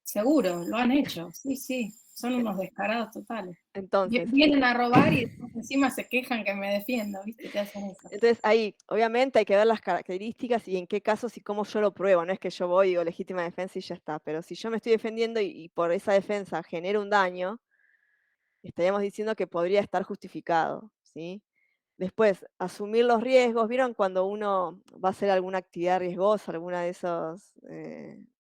seguro, lo han hecho, sí, sí, son unos descarados totales. Entonces, Vienen a robar y después encima se quejan que me defiendo, ¿viste? Te hacen eso. ahí, obviamente hay que ver las características y en qué casos y cómo yo lo pruebo. No es que yo voy y digo legítima defensa y ya está. Pero si yo me estoy defendiendo y por esa defensa genero un daño, estaríamos diciendo que podría estar justificado, ¿sí? Después, asumir los riesgos. ¿Vieron cuando uno va a hacer alguna actividad riesgosa, alguna de esos,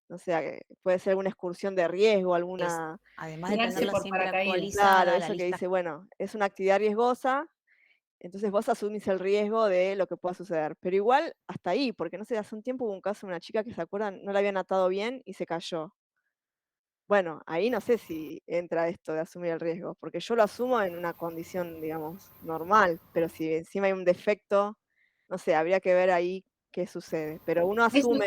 no sé, puede ser alguna excursión de riesgo, alguna... Además de Tirarse tenerla por siempre paracaídas. Claro, actualizada, la eso que lista. dice, bueno, es una actividad riesgosa, entonces vos asumís el riesgo de lo que pueda suceder. Pero igual, hasta ahí, porque no sé, hace un tiempo hubo un caso de una chica que se acuerdan, no la habían atado bien y se cayó. Bueno, ahí no sé si entra esto de asumir el riesgo, porque yo lo asumo en una condición, digamos, normal, pero si encima hay un defecto, no sé, habría que ver ahí qué sucede. Pero uno asume,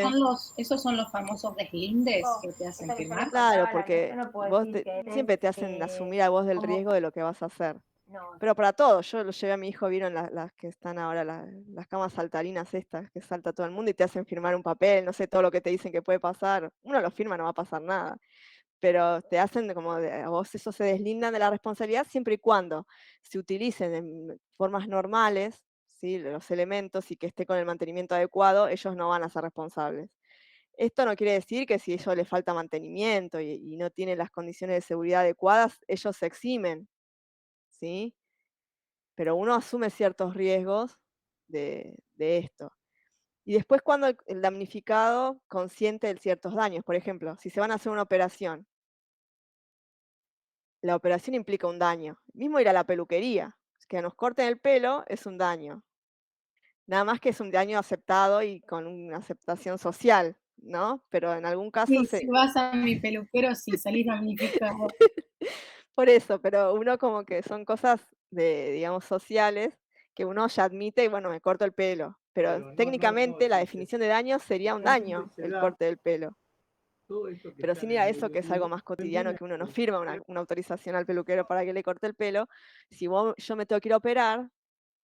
Esos son los famosos deslindes que te hacen firmar. claro, porque siempre te hacen asumir a vos del riesgo de lo que vas a hacer. Pero para todo, yo lo llevé a mi hijo, vieron las que están ahora, las camas saltarinas estas, que salta todo el mundo y te hacen firmar un papel, no sé, todo lo que te dicen que puede pasar. Uno lo firma, no va a pasar nada. Pero te hacen a vos eso se deslindan de la responsabilidad siempre y cuando se utilicen en formas normales, ¿sí? Los elementos y que esté con el mantenimiento adecuado, ellos no van a ser responsables. Esto no quiere decir que si a ellos les falta mantenimiento y no tienen las condiciones de seguridad adecuadas, ellos se eximen, ¿sí? pero uno asume ciertos riesgos de esto. Y después cuando el damnificado consiente de ciertos daños, por ejemplo, si se van a hacer una operación, la operación implica un daño. Mismo ir a la peluquería, que nos corten el pelo es un daño. Nada más que es un daño aceptado y con una aceptación social, ¿no? Pero en algún caso Sí, si vas a mi peluquero, sí, salís damnificado. Por eso, pero uno como que son cosas de, digamos, sociales que uno ya admite y bueno, me corto el pelo. Pero Pero técnicamente la si definición de daño sería un realmente daño se el da corte del pelo. todo esto que Pero está sin en ir a el eso que es algo audiolibro, más no cotidiano, entiende que uno no por firma qué una autorización al peluquero para que le corte el pelo. Si yo me tengo que ir a operar,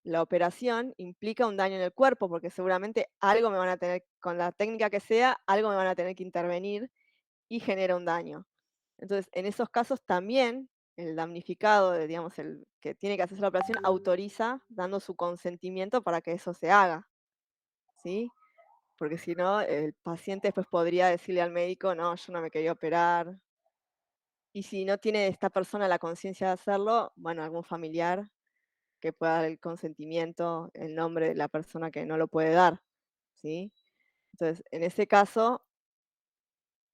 la operación implica un daño en el cuerpo, porque seguramente algo me van a tener, con la técnica que sea, algo me van a tener que intervenir y genera un daño. Entonces, en esos casos también el damnificado, digamos, el que tiene que hacerse la operación, autoriza dando su consentimiento para que eso se haga, ¿sí? Porque si no, el paciente después podría decirle al médico, no, yo no me quería operar. Y si no tiene esta persona la conciencia de hacerlo, bueno, algún familiar que pueda dar el consentimiento, el nombre de la persona que no lo puede dar, ¿sí? Entonces, en ese caso,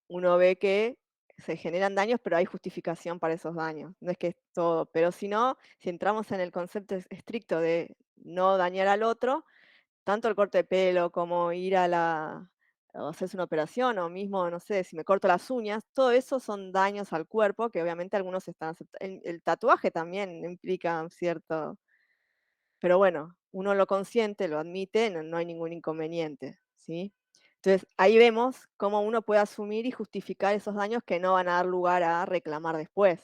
uno ve que se generan daños, pero hay justificación para esos daños. No es que es todo, pero si no, si entramos en el concepto estricto de no dañar al otro, tanto el corte de pelo como ir o hacerse una operación, o mismo, no sé, si me corto las uñas, todo eso son daños al cuerpo que obviamente algunos están aceptando. El tatuaje también implica un cierto, pero bueno, uno lo consiente, lo admite, no hay ningún inconveniente, ¿sí? Entonces, ahí vemos cómo uno puede asumir y justificar esos daños que no van a dar lugar a reclamar después.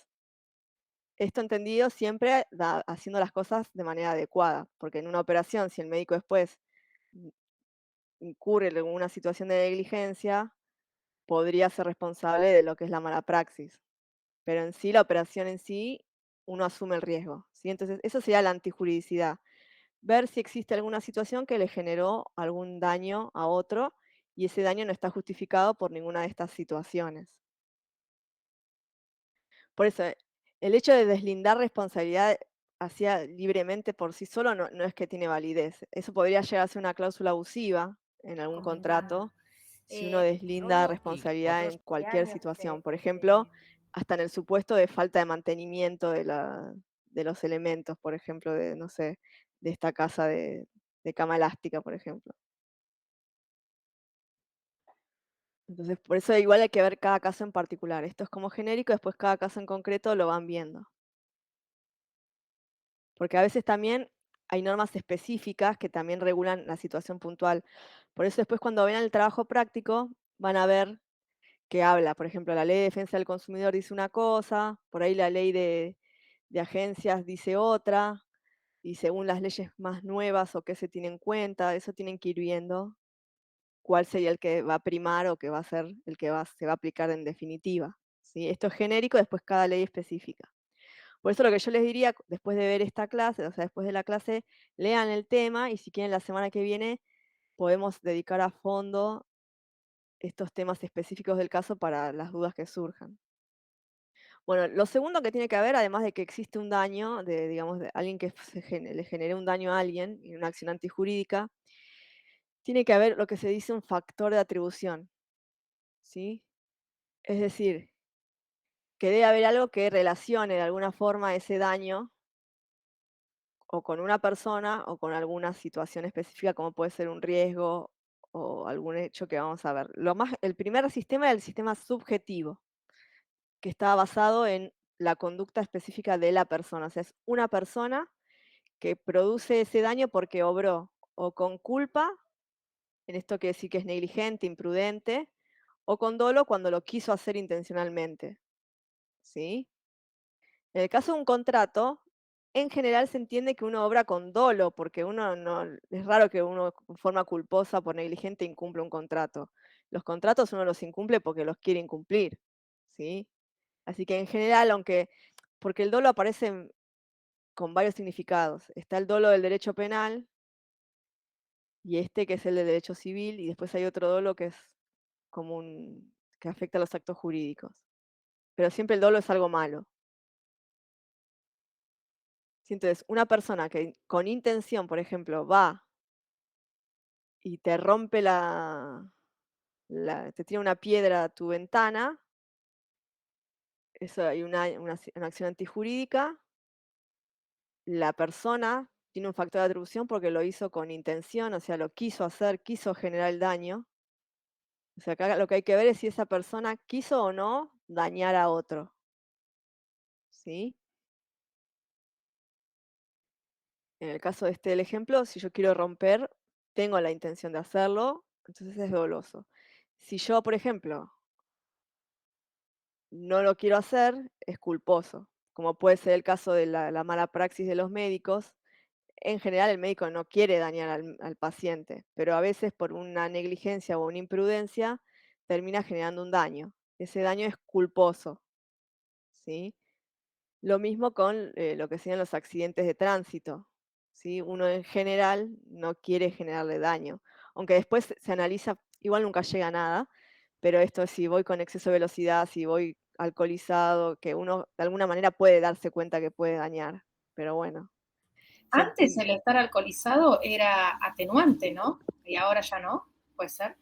Esto entendido siempre haciendo las cosas de manera adecuada, porque en una operación, si el médico después mm, incurre en alguna situación de negligencia, podría ser responsable de lo que es la mala praxis. Pero en sí, la operación en sí, uno asume el riesgo, ¿sí? Entonces, eso sería la antijuridicidad. Ver si existe alguna situación que le generó algún daño a otro y ese daño no está justificado por ninguna de estas situaciones. Por eso, el hecho de deslindar responsabilidad hacia libremente por sí solo no es que tiene validez. Eso podría llegar a ser una cláusula abusiva en algún contrato si uno deslinda responsabilidad en cualquier situación. Por ejemplo, hasta en el supuesto de falta de mantenimiento de los elementos, por ejemplo, de, no sé, de esta casa de cama elástica, por ejemplo. Entonces, por eso igual hay que ver cada caso en particular. Esto es como genérico, después cada caso en concreto lo van viendo. Porque a veces también hay normas específicas que también regulan la situación puntual. Por eso después cuando vean el trabajo práctico van a ver que habla, por ejemplo, la ley de defensa del consumidor dice una cosa, por ahí la ley de agencias dice otra, y según las leyes más nuevas o qué se tiene en cuenta, eso tienen que ir viendo cuál sería el que va a primar o que va a ser el que se va a aplicar en definitiva, ¿sí? Esto es genérico, después cada ley específica. Por eso lo que yo les diría, después de ver esta clase, o sea, después de la clase, lean el tema y si quieren la semana que viene podemos dedicar a fondo estos temas específicos del caso para las dudas que surjan. Bueno, lo segundo que tiene que haber, además de que existe un daño, digamos, de alguien que le genere un daño a alguien y una acción antijurídica, tiene que haber lo que se dice un factor de atribución, ¿sí? Es decir, que debe haber algo que relacione de alguna forma ese daño o con una persona o con alguna situación específica, como puede ser un riesgo o algún hecho que vamos a ver. El primer sistema era el sistema subjetivo, que estaba basado en la conducta específica de la persona. O sea, es una persona que produce ese daño porque obró o con culpa, en esto que sí que es negligente, imprudente, o con dolo cuando lo quiso hacer intencionalmente, ¿sí? En el caso de un contrato, en general se entiende que uno obra con dolo, porque uno no, es raro que uno de forma culposa por negligente incumple un contrato. Los contratos uno los incumple porque los quiere incumplir, ¿sí? Así que en general, porque el dolo aparece con varios significados. Está el dolo del derecho penal, y este que es el del derecho civil, y después hay otro dolo que es que afecta a los actos jurídicos. Pero siempre el dolo es algo malo. ¿Sí? Entonces, una persona que con intención, por ejemplo, va y te rompe te tira una piedra a tu ventana, eso hay una acción antijurídica. La persona tiene un factor de atribución porque lo hizo con intención, o sea, lo quiso hacer, quiso generar el daño. O sea, acá lo que hay que ver es si esa persona quiso o no dañar a otro, ¿sí? En el caso de del ejemplo, si yo quiero romper, tengo la intención de hacerlo, entonces es doloso. Si yo, por ejemplo, no lo quiero hacer, es culposo, como puede ser el caso de la mala praxis de los médicos. En general, el médico no quiere dañar al paciente, pero a veces por una negligencia o una imprudencia termina generando un daño. Ese daño es culposo, ¿sí? Lo mismo con lo que serían los accidentes de tránsito, ¿sí? Uno en general no quiere generarle daño, aunque después se analiza, igual nunca llega a nada, pero esto es si voy con exceso de velocidad, si voy alcoholizado, que uno de alguna manera puede darse cuenta que puede dañar, pero bueno. se Antes entiende. el estar alcoholizado era atenuante, ¿no? Y ahora ya no, puede ser.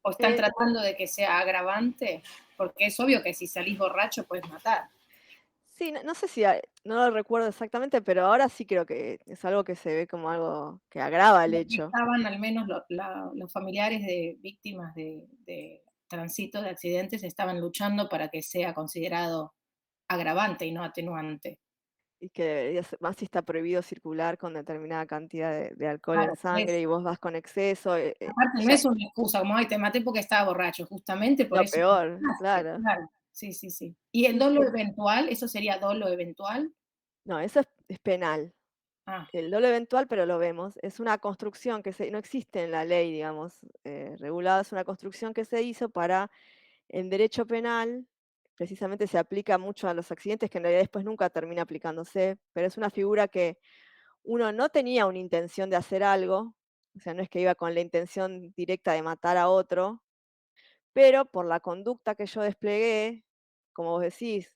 ¿O están Eh, tratando de que sea agravante? Porque es obvio que si salís borracho puedes matar. Sí, no sé si, no lo recuerdo exactamente, pero ahora sí creo que es algo que se ve como algo que agrava el hecho. Estaban al menos los familiares de víctimas de tránsito, de accidentes, estaban luchando para que sea considerado agravante y no atenuante. Y que debería ser, más si está prohibido circular con determinada cantidad de alcohol en Claro, sangre y vos vas con exceso, aparte no ya, es una excusa como, ay, te maté porque estaba borracho, justamente por no eso peor, te mataste, claro. claro. Sí, sí, sí. ¿Y el Sí, dolo sí. eventual? ¿Eso sería dolo eventual? No, eso es penal. Ah, El dolo eventual, pero lo vemos, es una construcción que no existe en la ley, digamos, regulada, es una construcción que se hizo para, en derecho penal, precisamente se aplica mucho a los accidentes, que en realidad después nunca termina aplicándose, pero es una figura que uno no tenía una intención de hacer algo, o sea, no es que iba con la intención directa de matar a otro, pero por la conducta que yo desplegué, como vos decís,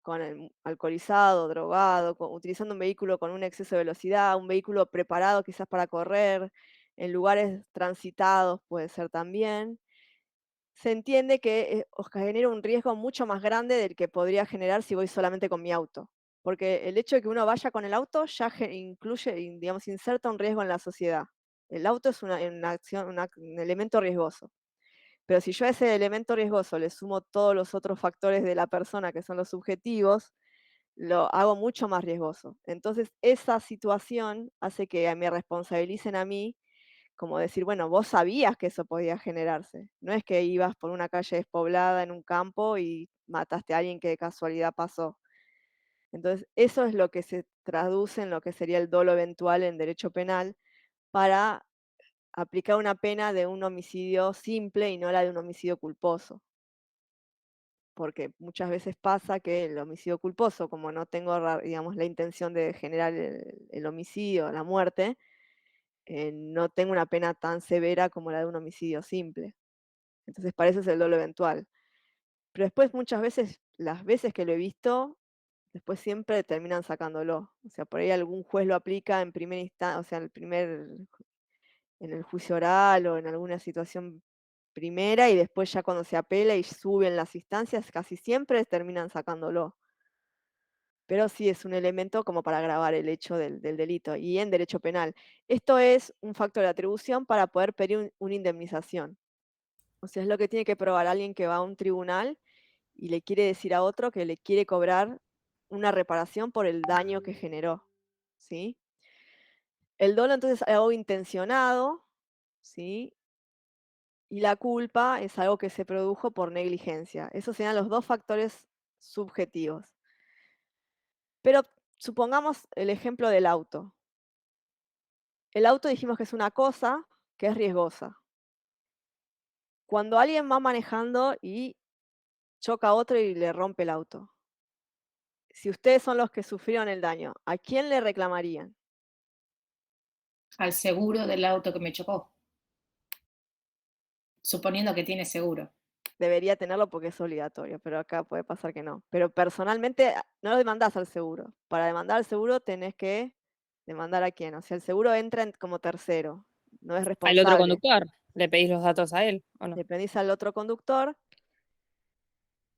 con el alcoholizado, drogado, utilizando un vehículo con un exceso de velocidad, un vehículo preparado quizás para correr, en lugares transitados puede ser también, se entiende que os genera un riesgo mucho más grande del que podría generar si voy solamente con mi auto. Porque el hecho de que uno vaya con el auto ya incluye, digamos, inserta un riesgo en la sociedad. El auto es una acción, un elemento riesgoso. Pero si yo a ese elemento riesgoso le sumo todos los otros factores de la persona, que son los subjetivos, lo hago mucho más riesgoso. Entonces, esa situación hace que me responsabilicen a mí, como decir, bueno, vos sabías que eso podía generarse. No es que ibas por una calle despoblada en un campo y mataste a alguien que de casualidad pasó. Entonces, eso es lo que se traduce en lo que sería el dolo eventual en derecho penal para aplicar una pena de un homicidio simple y no la de un homicidio culposo. Porque muchas veces pasa que el homicidio culposo, como no tengo, digamos, la intención de generar el homicidio, la muerte, no tengo una pena tan severa como la de un homicidio simple. Entonces, para eso es el dolo eventual. Pero después muchas veces, las veces que lo he visto, después siempre terminan sacándolo. O sea, por ahí algún juez lo aplica en primera instancia, o sea, en el juicio oral o en alguna situación primera, y después ya cuando se apela y suben las instancias, casi siempre terminan sacándolo. Pero sí es un elemento como para agravar el hecho del delito y en derecho penal. Esto es un factor de atribución para poder pedir una indemnización. O sea, es lo que tiene que probar alguien que va a un tribunal y le quiere decir a otro que le quiere cobrar una reparación por el daño que generó, ¿sí? El dolo entonces es algo intencionado, ¿sí? Y la culpa es algo que se produjo por negligencia. Esos serían los dos factores subjetivos. Pero supongamos el ejemplo del auto. El auto dijimos que es una cosa que es riesgosa. Cuando alguien va manejando y choca a otro y le rompe el auto, si ustedes son los que sufrieron el daño, ¿a quién le reclamarían? al seguro del auto que me chocó, suponiendo que tiene seguro. debería tenerlo porque es obligatorio, pero acá puede pasar que no. Pero personalmente no lo demandás al seguro. Para demandar al seguro tenés que demandar a quién. O sea, el seguro entra como tercero, no es Al otro responsable. conductor, le pedís los datos a él, ¿o no? Le pedís al otro conductor.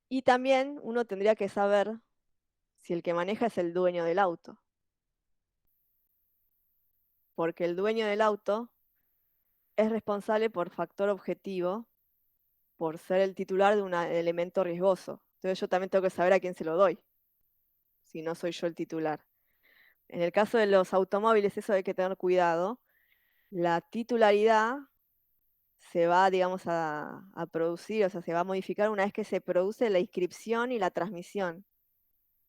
Y también uno tendría que saber si el que maneja es el dueño del auto. Porque el dueño del auto es responsable por factor objetivo, por ser el titular de un elemento riesgoso. Entonces yo también tengo que saber a quién se lo doy, si no soy yo el titular. En el caso de los automóviles, eso hay que tener cuidado. La titularidad se va, digamos, a producir, o sea, se va a modificar una vez que se produce la inscripción y la transmisión.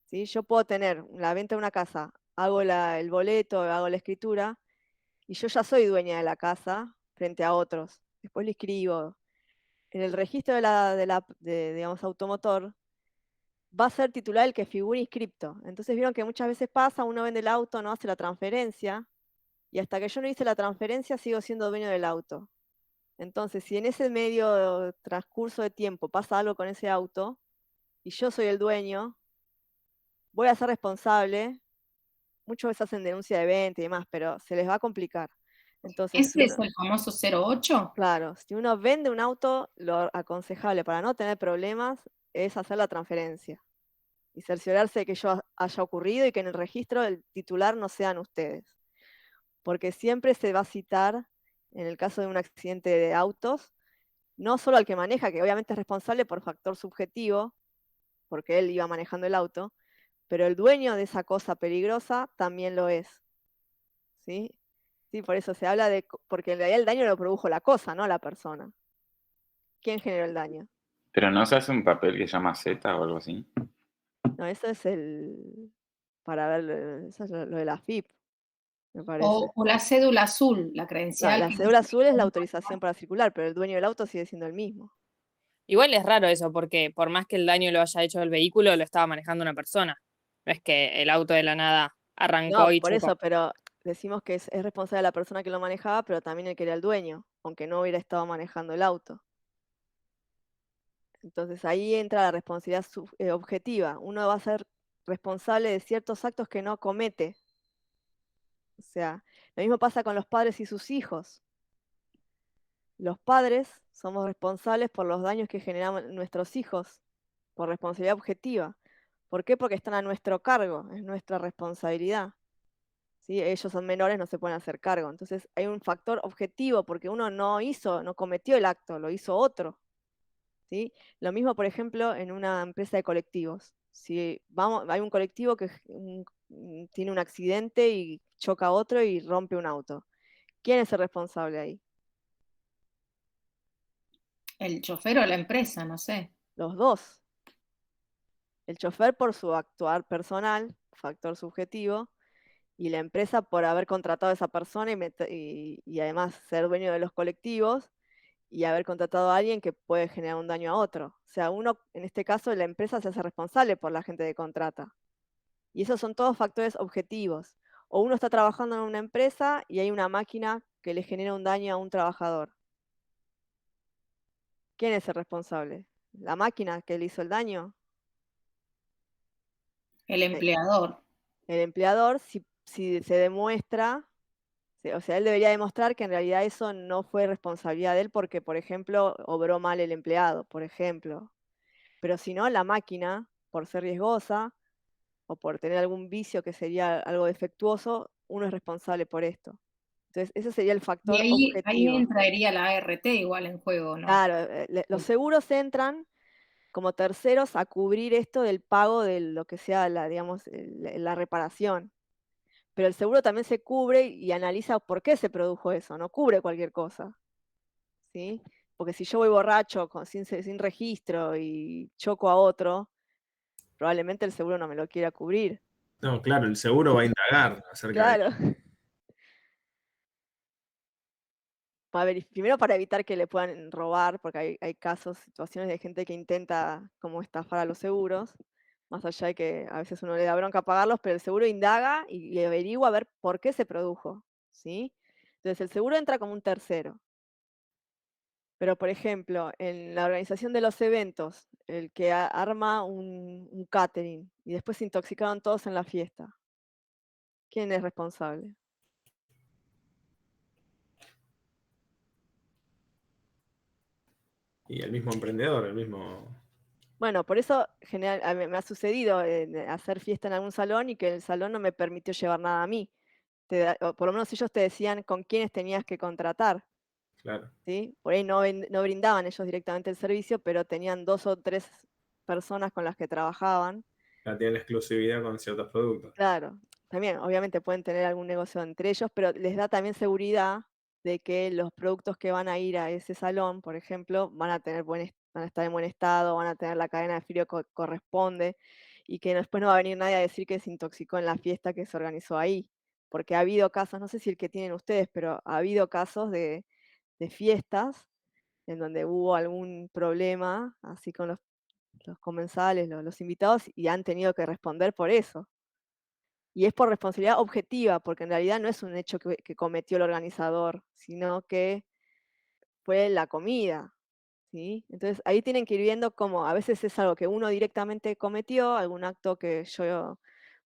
¿Sí? Yo puedo tener la venta de una casa, hago el boleto, hago la escritura, y yo ya soy dueña de la casa frente a otros. Después lo inscribo. En el registro digamos, automotor, va a ser titular el que figure inscripto. Entonces vieron que muchas veces pasa, uno vende el auto, no hace la transferencia, y hasta que yo no hice la transferencia sigo siendo dueño del auto. Entonces, si en ese medio transcurso de tiempo pasa algo con ese auto, y yo soy el dueño, voy a ser responsable. Muchos veces hacen denuncia de venta y demás, pero se les va a complicar. Entonces, ¿Ese es el famoso 08? claro, si uno vende un auto, lo aconsejable para no tener problemas es hacer la transferencia y cerciorarse de que yo haya ocurrido y que en el registro el titular no sean ustedes. Porque siempre se va a citar, en el caso de un accidente de autos, no solo al que maneja, que obviamente es responsable por factor subjetivo, porque él iba manejando el auto, pero el dueño de esa cosa peligrosa también lo es. ¿Sí? Sí, por eso se habla de, porque en realidad el daño lo produjo la cosa, no la persona. ¿Quién generó el daño? Pero no se hace un papel que se llama Z o algo así. No, eso es para ver, eso es lo de la FIP, me parece. O la cédula azul, la No, credencial. la cédula azul es la autorización para circular, pero el dueño del auto sigue siendo el mismo. Igual es raro eso, porque por más que el daño lo haya hecho el vehículo, lo estaba manejando una persona. No es que el auto de la nada arrancó No, y por chocó. eso, pero decimos que es responsable la persona que lo manejaba, pero también el que era el dueño, aunque no hubiera estado manejando el auto. Entonces ahí entra la responsabilidad objetiva. Uno va a ser responsable de ciertos actos que no comete. O sea, lo mismo pasa con los padres y sus hijos. Los padres somos responsables por los daños que generamos nuestros hijos, por responsabilidad objetiva. ¿Por qué? Porque están a nuestro cargo, es nuestra responsabilidad. ¿Sí? Ellos son menores, no se pueden hacer cargo. Entonces hay un factor objetivo porque uno no cometió el acto, lo hizo otro. ¿Sí? Lo mismo, por ejemplo, en una empresa de colectivos. Si hay un colectivo que tiene un accidente y choca a otro y rompe un auto. ¿Quién es el responsable ahí? El chofer o la empresa, no sé. Los dos. El chofer por su actuar personal, factor subjetivo, y la empresa por haber contratado a esa persona y además ser dueño de los colectivos y haber contratado a alguien que puede generar un daño a otro. O sea, uno, en este caso, la empresa se hace responsable por la gente que contrata. Y esos son todos factores objetivos. O uno está trabajando en una empresa y hay una máquina que le genera un daño a un trabajador. ¿Quién es el responsable? ¿La máquina que le hizo el daño? El empleador. El empleador, si se demuestra, o sea, él debería demostrar que en realidad eso no fue responsabilidad de él porque, por ejemplo, obró mal el empleado, por ejemplo. Pero si no, la máquina, por ser riesgosa o por tener algún vicio que sería algo defectuoso, uno es responsable por esto. Entonces, ese sería el Y factor ahí objetivo. entraría la ART igual en juego, ¿no? Claro, los seguros entran como terceros a cubrir esto del pago de lo que sea digamos, la reparación. Pero el seguro también se cubre y analiza por qué se produjo eso, no cubre cualquier cosa. ¿Sí? Porque si yo voy borracho, sin registro y choco a otro, probablemente el seguro no me lo quiera cubrir. No, claro, el seguro va a indagar acerca de... Claro. Primero para evitar que le puedan robar, porque hay casos, situaciones de gente que intenta como estafar a los seguros, más allá de que a veces uno le da bronca pagarlos, pero el seguro indaga y averigua a ver por qué se produjo, ¿sí? Entonces el seguro entra como un tercero. Pero, por ejemplo, en la organización de los eventos, el que arma un catering y después se intoxicaron todos en la fiesta, ¿quién es responsable? Y el mismo emprendedor, el mismo... Bueno, por eso me ha sucedido hacer fiesta en algún salón y que el salón no me permitió llevar nada a mí. O por lo menos ellos te decían con quiénes tenías que contratar, Claro, ¿sí? Por ahí no brindaban ellos directamente el servicio, pero tenían 2 o 3 personas con las que trabajaban. ya tienen exclusividad con ciertos productos. Claro, también obviamente pueden tener algún negocio entre ellos, pero les da también seguridad de que los productos que van a ir a ese salón, por ejemplo, van a estar en buen estado, van a tener la cadena de frío que corresponde y que después no va a venir nadie a decir que se intoxicó en la fiesta que se organizó ahí. Porque ha habido casos, no sé si el que tienen ustedes, pero ha habido casos de fiestas en donde hubo algún problema, así con los comensales, los invitados, y han tenido que responder por eso. Y es por responsabilidad objetiva, porque en realidad no es un hecho que cometió el organizador, sino que fue la comida, ¿sí? Entonces, ahí tienen que ir viendo cómo a veces es algo que uno directamente cometió, algún acto que yo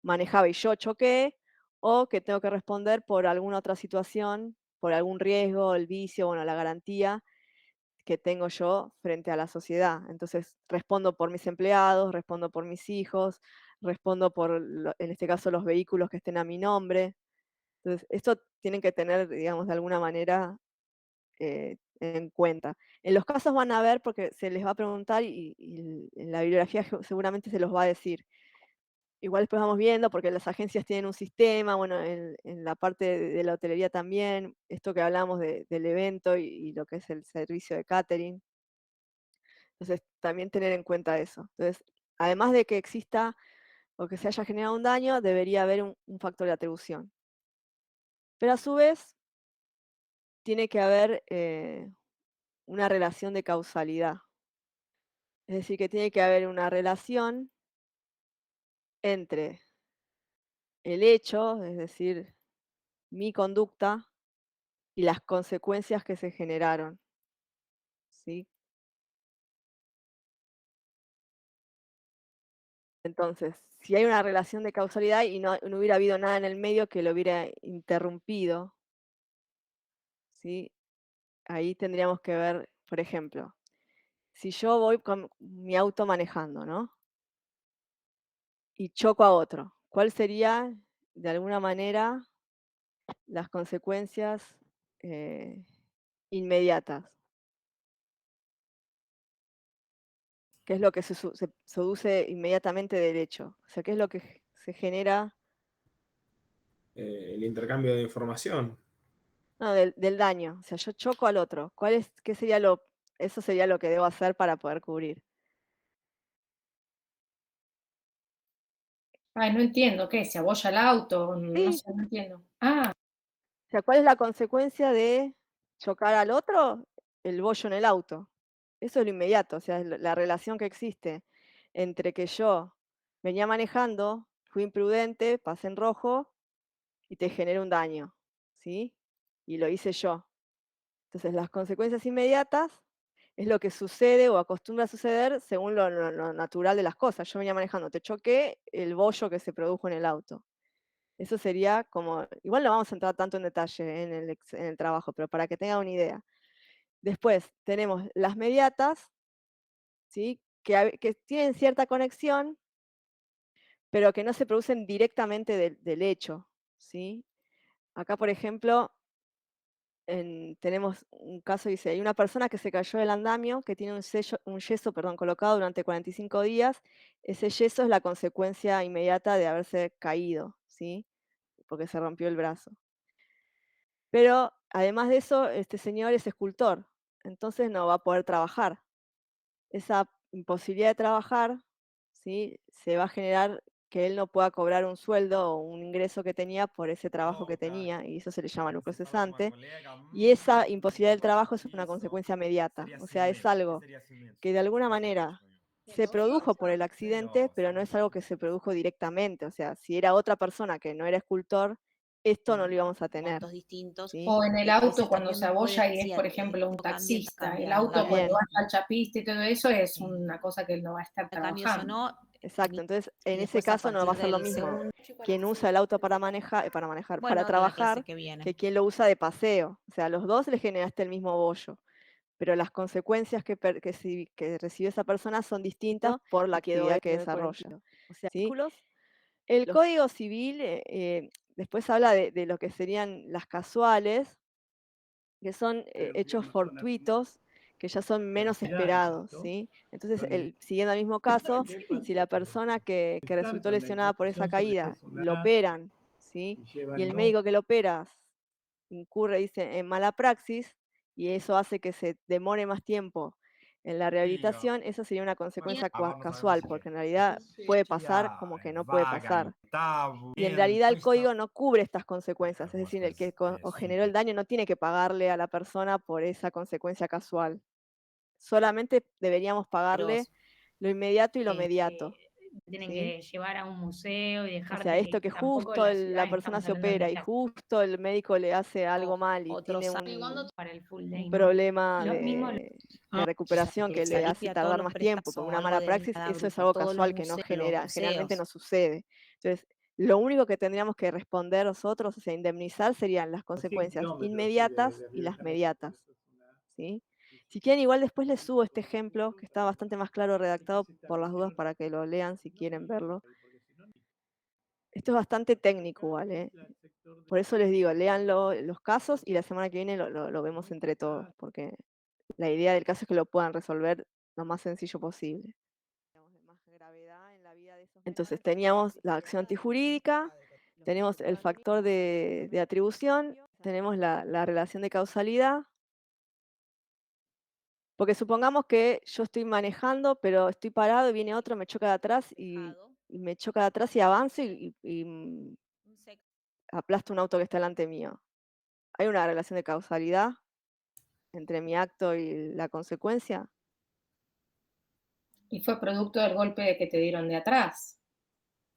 manejaba y yo choqué, o que tengo que responder por alguna otra situación, por algún riesgo, el vicio, bueno, la garantía que tengo yo frente a la sociedad. Entonces, respondo por mis empleados, respondo por mis hijos, respondo por, en este caso, los vehículos que estén a mi nombre. Entonces, esto tienen que tener, digamos, de alguna manera en cuenta. En los casos van a ver, porque se les va a preguntar y en la bibliografía seguramente se los va a decir. Igual después vamos viendo, porque las agencias tienen un sistema, bueno, en la parte de la hotelería también, esto que hablamos del evento y lo que es el servicio de catering. Entonces, también tener en cuenta eso. Entonces, además de que exista o que se haya generado un daño, debería haber un factor de atribución. Pero a su vez, tiene que haber una relación de causalidad. Es decir, que tiene que haber una relación entre el hecho, es decir, mi conducta, y las consecuencias que se generaron. ¿Sí? Entonces, si hay una relación de causalidad y no hubiera habido nada en el medio que lo hubiera interrumpido, ¿sí? Ahí tendríamos que ver, por ejemplo, si yo voy con mi auto manejando, ¿no? Y choco a otro, ¿cuál sería, de alguna manera, las consecuencias inmediatas? ¿Qué es lo que se produce inmediatamente del hecho? O sea, ¿qué es lo que se genera? El intercambio de información. No, del daño. O sea, yo choco al otro. ¿Qué sería eso sería lo que debo hacer para poder cubrir? Ay, no entiendo, ¿qué? ¿Se abolla el auto? No Sí. sé, no entiendo. Ah, O sea, ¿cuál es la consecuencia de chocar al otro? El bollo en el auto. Eso es lo inmediato, o sea, es la relación que existe entre que yo venía manejando, fui imprudente, pasé en rojo y te generé un daño, ¿sí? Y lo hice yo. Entonces, las consecuencias inmediatas es lo que sucede o acostumbra a suceder según lo natural de las cosas. Yo venía manejando, te choqué, el bollo que se produjo en el auto. Eso sería como, igual no vamos a entrar tanto en detalle en el trabajo, pero para que tengan una idea. Después tenemos las mediatas, ¿sí? Que tienen cierta conexión, pero que no se producen directamente del hecho, ¿sí? Acá, por ejemplo, tenemos un caso, dice, hay una persona que se cayó del andamio, que tiene un yeso, perdón, colocado durante 45 días. Ese yeso es la consecuencia inmediata de haberse caído, ¿sí? Porque se rompió el brazo. Pero además de eso, este señor es escultor, entonces no va a poder trabajar. Esa imposibilidad de trabajar, ¿sí? Se va a generar que él no pueda cobrar un sueldo o un ingreso que tenía por ese trabajo que tenía, y eso se le llama lucro cesante. Y esa imposibilidad del trabajo es una consecuencia inmediata, o sea, es algo que de alguna manera se produjo por el accidente, pero no es algo que se produjo directamente. O sea, si era otra persona que no era escultor esto no lo íbamos a tener. montos distintos. ¿sí? O en el Entonces, auto cuando también se me puede abolla y es, decir, por ejemplo, un esto cambia, taxista. El cambia auto También. cuando vas al chapista y todo eso es Sí. una cosa que él no va a estar cambios o trabajando. no. Exacto, entonces en ese después, a caso no va a partir ser lo del mismo segundo, quien usa el auto para manejar, para bueno, para de la clase trabajar, que viene. que quien lo usa de paseo. O sea, a los dos le generaste el mismo bollo, pero las consecuencias que recibe esa persona son distintas por la actividad que desarrolla. O sea, ¿sí? El Código Civil después habla de lo que serían las casuales, que son hechos fortuitos, que ya son menos esperados, ¿sí? Entonces, siguiendo el mismo caso, si la persona que resultó lesionada por esa caída lo operan, ¿sí? Y el médico que lo opera incurre, dice, en mala praxis, y eso hace que se demore más tiempo en la rehabilitación, eso sería una consecuencia casual, porque en realidad puede pasar como que no puede pasar. Y en realidad el código no cubre estas consecuencias, es decir, el que generó el daño no tiene que pagarle a la persona por esa consecuencia casual. Solamente deberíamos pagarle lo inmediato y lo mediato. Tienen ¿sí? que llevar a un museo y O dejarte sea, esto que tampoco justo la la ciudad persona estamos se hablando de opera y plata justo el médico le hace algo mal y otros tiene años. para el full day, un ¿no? problema Lo mismo de recuperación que le hace limpia tardar todos más los tiempo, préstamos porque o una algo mala de praxis, nada eso es bruto, algo todos los casual que no museos, genera, los generalmente museos. no sucede. Entonces, lo único que tendríamos que responder nosotros, o sea, indemnizar, serían las consecuencias inmediatas y las mediatas. ¿sí? Si quieren, igual después les subo este ejemplo, que está bastante más claro redactado por las dudas para que lo lean si quieren verlo. Esto es bastante técnico igual, ¿eh? Por eso les digo, lean los casos y la semana que viene lo vemos entre todos, porque la idea del caso es que lo puedan resolver lo más sencillo posible. Entonces teníamos la acción antijurídica, tenemos el factor de atribución, tenemos la relación de causalidad, porque supongamos que yo estoy manejando, pero estoy parado y viene otro, me choca de atrás y me choca de atrás y avanzo y aplasto un auto que está delante mío. ¿Hay una relación de causalidad entre mi acto y la consecuencia? Y fue producto del golpe que te dieron de atrás.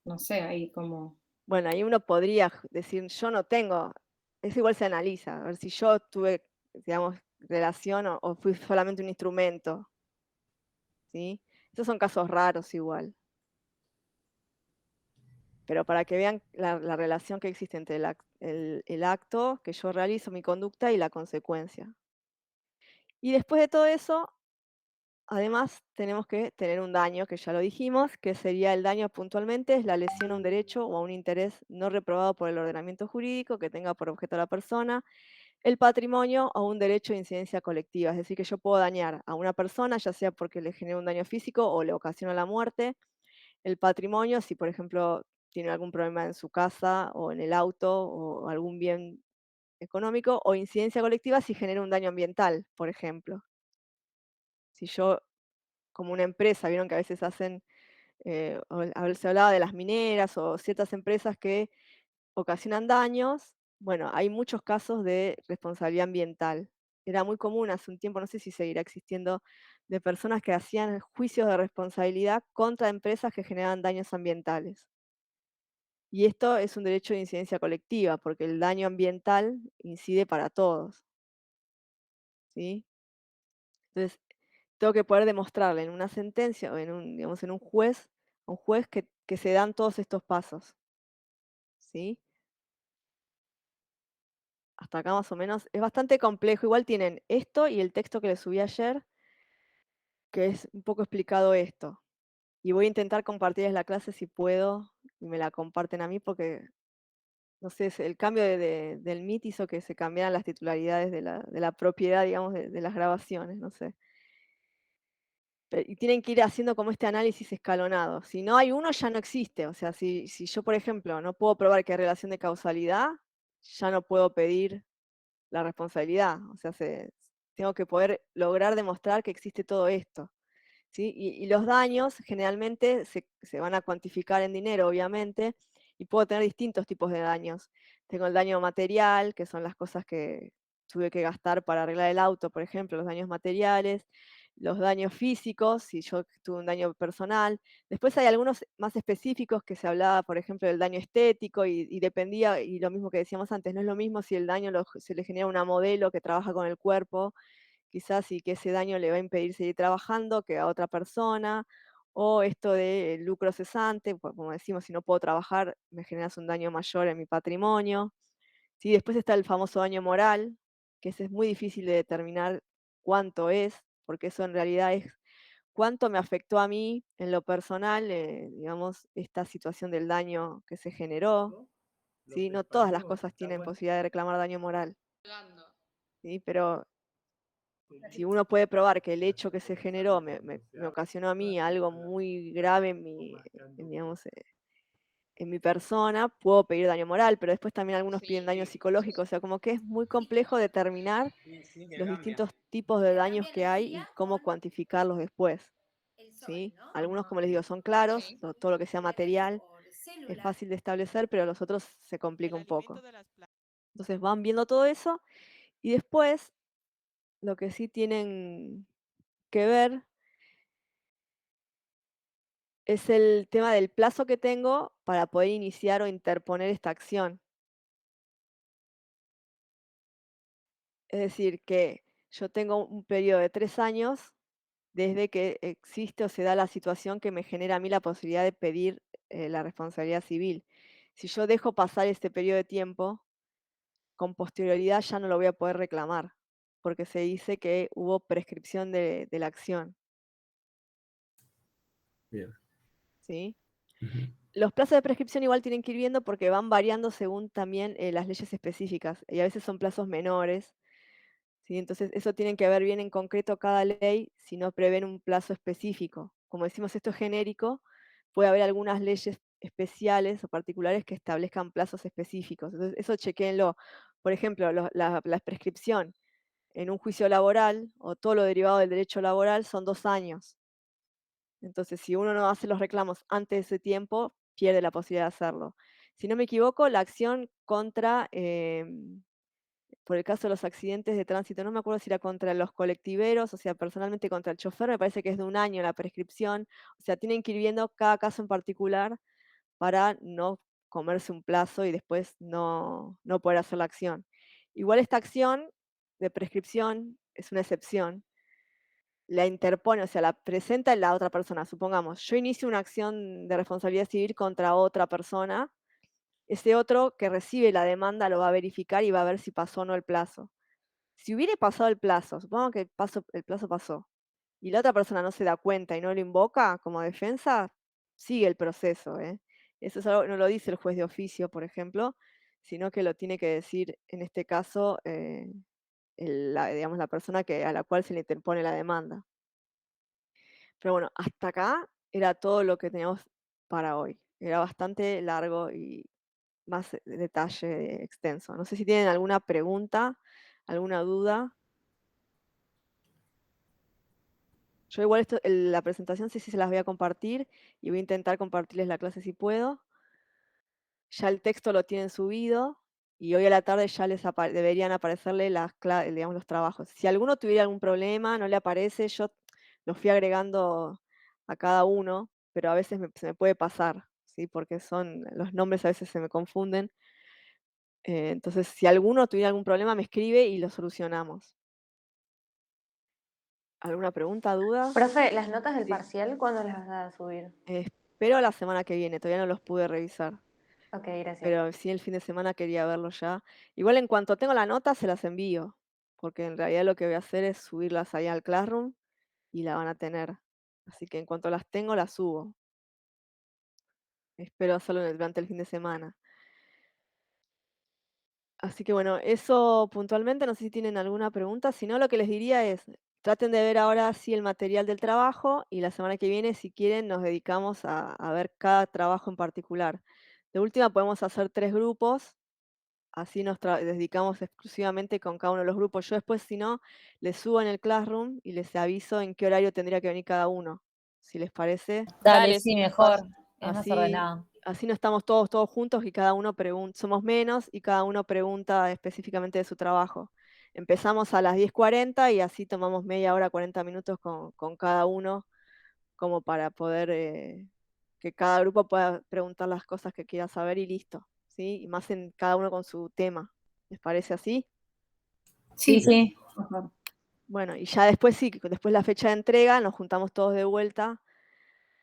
No sé, ahí como... Bueno, ahí uno podría decir, yo no tengo, eso igual se analiza, a ver si yo tuve, digamos, relación o fui solamente un instrumento. ¿sí? Esos son casos raros igual. Pero para que vean la relación que existe entre el acto que yo realizo, mi conducta y la consecuencia. Y después de todo eso, además tenemos que tener un daño, que ya lo dijimos, que sería el daño puntualmente, es la lesión a un derecho o a un interés no reprobado por el ordenamiento jurídico que tenga por objeto a la persona, el patrimonio o un derecho de incidencia colectiva. Es decir, que yo puedo dañar a una persona, ya sea porque le genera un daño físico o le ocasiona la muerte, el patrimonio, si por ejemplo tiene algún problema en su casa o en el auto o algún bien económico, o incidencia colectiva si genera un daño ambiental, por ejemplo. Si yo, como una empresa, vieron que a veces hacen, se hablaba de las mineras o ciertas empresas que ocasionan daños, bueno, hay muchos casos de responsabilidad ambiental. Era muy común hace un tiempo, no sé si seguirá existiendo, de personas que hacían juicios de responsabilidad contra empresas que generaban daños ambientales. Y esto es un derecho de incidencia colectiva, porque el daño ambiental incide para todos. ¿sí? Entonces, tengo que poder demostrarle en una sentencia o en un juez, que se dan todos estos pasos. ¿sí? Hasta acá más o menos. Es bastante complejo. Igual tienen esto y el texto que les subí ayer, que es un poco explicado esto. Y voy a intentar compartirles la clase si puedo, y me la comparten a mí porque, no sé, el cambio del MIT hizo que se cambiaran las titularidades de la propiedad, digamos, de las grabaciones, no sé. Y tienen que ir haciendo como este análisis escalonado. Si no hay uno, ya no existe. O sea, si yo, por ejemplo, no puedo probar que hay relación de causalidad, ya no puedo pedir la responsabilidad. O sea, tengo que poder lograr demostrar que existe todo esto. ¿sí? Y los daños generalmente se van a cuantificar en dinero, obviamente, y puedo tener distintos tipos de daños. Tengo el daño material, que son las cosas que tuve que gastar para arreglar el auto, por ejemplo, los daños materiales. los daños físicos, si yo tuve un daño personal. Después hay algunos más específicos que se hablaba, por ejemplo, del daño estético y dependía, y lo mismo que decíamos antes, no es lo mismo si el daño se le genera a una modelo que trabaja con el cuerpo, quizás y que ese daño le va a impedir seguir trabajando que a otra persona, o esto de lucro cesante, como decimos, si no puedo trabajar, me generas un daño mayor en mi patrimonio. Sí, después está el famoso daño moral, que ese es muy difícil de determinar cuánto es, porque eso en realidad es cuánto me afectó a mí en lo personal, digamos, esta situación del daño que se generó. ¿Sí? No todas las cosas tienen posibilidad de reclamar daño moral. ¿Sí? Pero si uno puede probar que el hecho que se generó me ocasionó a mí algo muy grave digamos, en mi persona, puedo pedir daño moral, pero después también algunos piden daño psicológico, o sea, como que es muy complejo determinar los distintos tipos de daños que hay y cómo cuantificarlos después. ¿Sí? Algunos, como les digo, son claros, todo lo que sea material es fácil de establecer, pero los otros se complica un poco. Entonces van viendo todo eso y después lo que sí tienen que ver es el tema del plazo que tengo para poder iniciar o interponer esta acción. Es decir, que yo tengo un periodo de 3 años desde que existe o se da la situación que me genera a mí la posibilidad de pedir la responsabilidad civil. Si yo dejo pasar este periodo de tiempo, con posterioridad ya no lo voy a poder reclamar, porque se dice que hubo prescripción de la acción. Bien. ¿Sí? Ujú. Los plazos de prescripción igual tienen que ir viendo porque van variando según también las leyes específicas y a veces son plazos menores. ¿Sí? Entonces eso tienen que ver bien en concreto cada ley si no prevén un plazo específico. Como decimos, esto es genérico, puede haber algunas leyes especiales o particulares que establezcan plazos específicos. Entonces eso chequéenlo. Por ejemplo, la prescripción en un juicio laboral o todo lo derivado del derecho laboral son 2 años. Entonces, si uno no hace los reclamos antes de ese tiempo, pierde la posibilidad de hacerlo. Si no me equivoco, la acción contra, por el caso de los accidentes de tránsito, no me acuerdo si era contra los colectiveros, o sea, personalmente contra el chofer, me parece que es de 1 año la prescripción. O sea, tienen que ir viendo cada caso en particular para no comerse un plazo y después no poder hacer la acción. Igual esta acción de prescripción es una excepción. La interpone, o sea, la presenta la otra persona. Supongamos, yo inicio una acción de responsabilidad civil contra otra persona, ese otro que recibe la demanda lo va a verificar y va a ver si pasó o no el plazo. Si hubiera pasado el plazo, supongamos que el plazo pasó, y la otra persona no se da cuenta y no lo invoca como defensa, sigue el proceso, ¿eh? Eso es algo, no lo dice el juez de oficio, por ejemplo, sino que lo tiene que decir, en este caso, digamos, la persona a la cual se le interpone la demanda. Pero bueno, hasta acá era todo lo que teníamos para hoy. Era bastante largo y más detalle extenso. No sé si tienen alguna pregunta, alguna duda. Yo igual la presentación sí se las voy a compartir y voy a intentar compartirles la clase si puedo. Ya el texto lo tienen subido y hoy a la tarde ya deberían aparecerle digamos, los trabajos. Si alguno tuviera algún problema, no le aparece, yo los fui agregando a cada uno, pero a veces se me puede pasar, ¿sí? Porque los nombres a veces se me confunden. Entonces, si alguno tuviera algún problema, me escribe y lo solucionamos. ¿Alguna pregunta, duda? Profe, ¿las notas del Sí. parcial cuándo las vas a subir? Espero la semana que viene, todavía no los pude revisar. Ok, gracias. Pero sí el fin de semana quería verlo ya. Igual en cuanto tengo la nota se las envío, porque en realidad lo que voy a hacer es subirlas ahí al Classroom y la van a tener. Así que en cuanto las tengo, las subo. Espero hacerlo durante el fin de semana. Así que bueno, eso puntualmente, no sé si tienen alguna pregunta. Si no, lo que les diría es, traten de ver ahora sí el material del trabajo y la semana que viene, si quieren, nos dedicamos a ver cada trabajo en particular. De última, podemos hacer 3 grupos. Así nos dedicamos exclusivamente con cada uno de los grupos. Yo después, si no, les subo en el Classroom y les aviso en qué horario tendría que venir cada uno. Si les parece. Dale, Dale, sí, sí, mejor. Es más Así, ordenado. así no estamos todos juntos y cada uno pregunta, somos menos y cada uno pregunta específicamente de su trabajo. Empezamos a las 10:40 y así tomamos media hora, 40 minutos con cada uno, como para poder que cada grupo pueda preguntar las cosas que quiera saber y listo, ¿sí? Y más en cada uno con su tema. ¿Les parece así? Sí, sí. Bueno, y ya después sí, después la fecha de entrega, nos juntamos todos de vuelta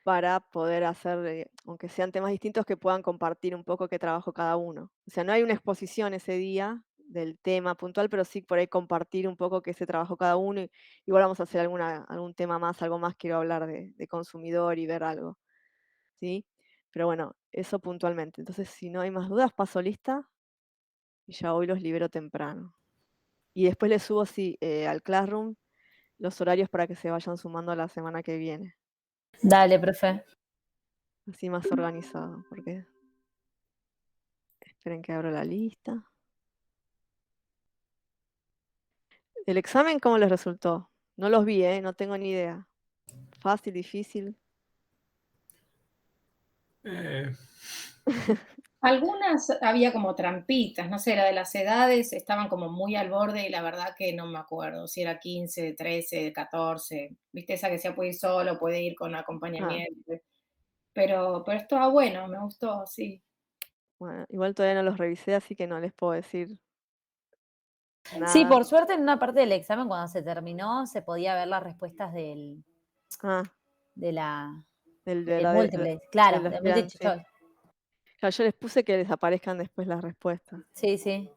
para poder hacer, aunque sean temas distintos, que puedan compartir un poco qué trabajó cada uno. O sea, no hay una exposición ese día del tema puntual, pero sí por ahí compartir un poco qué se trabajó cada uno. Y igual vamos a hacer algún tema más, algo más quiero hablar de consumidor y ver algo, ¿sí? Pero bueno, eso puntualmente. Entonces, si no hay más dudas, paso lista y ya hoy los libero temprano. Y después les subo, sí, al Classroom los horarios para que se vayan sumando la semana que viene. Dale, profe. Así más organizado, porque esperen que abro la lista. ¿El examen cómo les resultó? No los vi, no tengo ni idea. ¿Fácil, difícil? Eh, Algunas había como trampitas, no sé, la de las edades estaban como muy al borde y la verdad que no me acuerdo si era 15, 13, 14, viste esa que se puede ir solo, puede ir con acompañamiento, pero estaba bueno, me gustó, sí. Bueno, igual todavía no los revisé, así que no les puedo decir Sí, nada. por suerte en una parte del examen cuando se terminó se podía ver las respuestas Ah, de la del del múltiple, claro, del multiple sí. choice. Claro, yo les puse que les aparezcan después las respuestas. Sí, sí.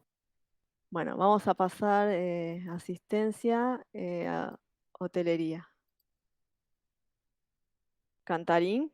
Bueno, vamos a pasar asistencia a hotelería. Cantarín.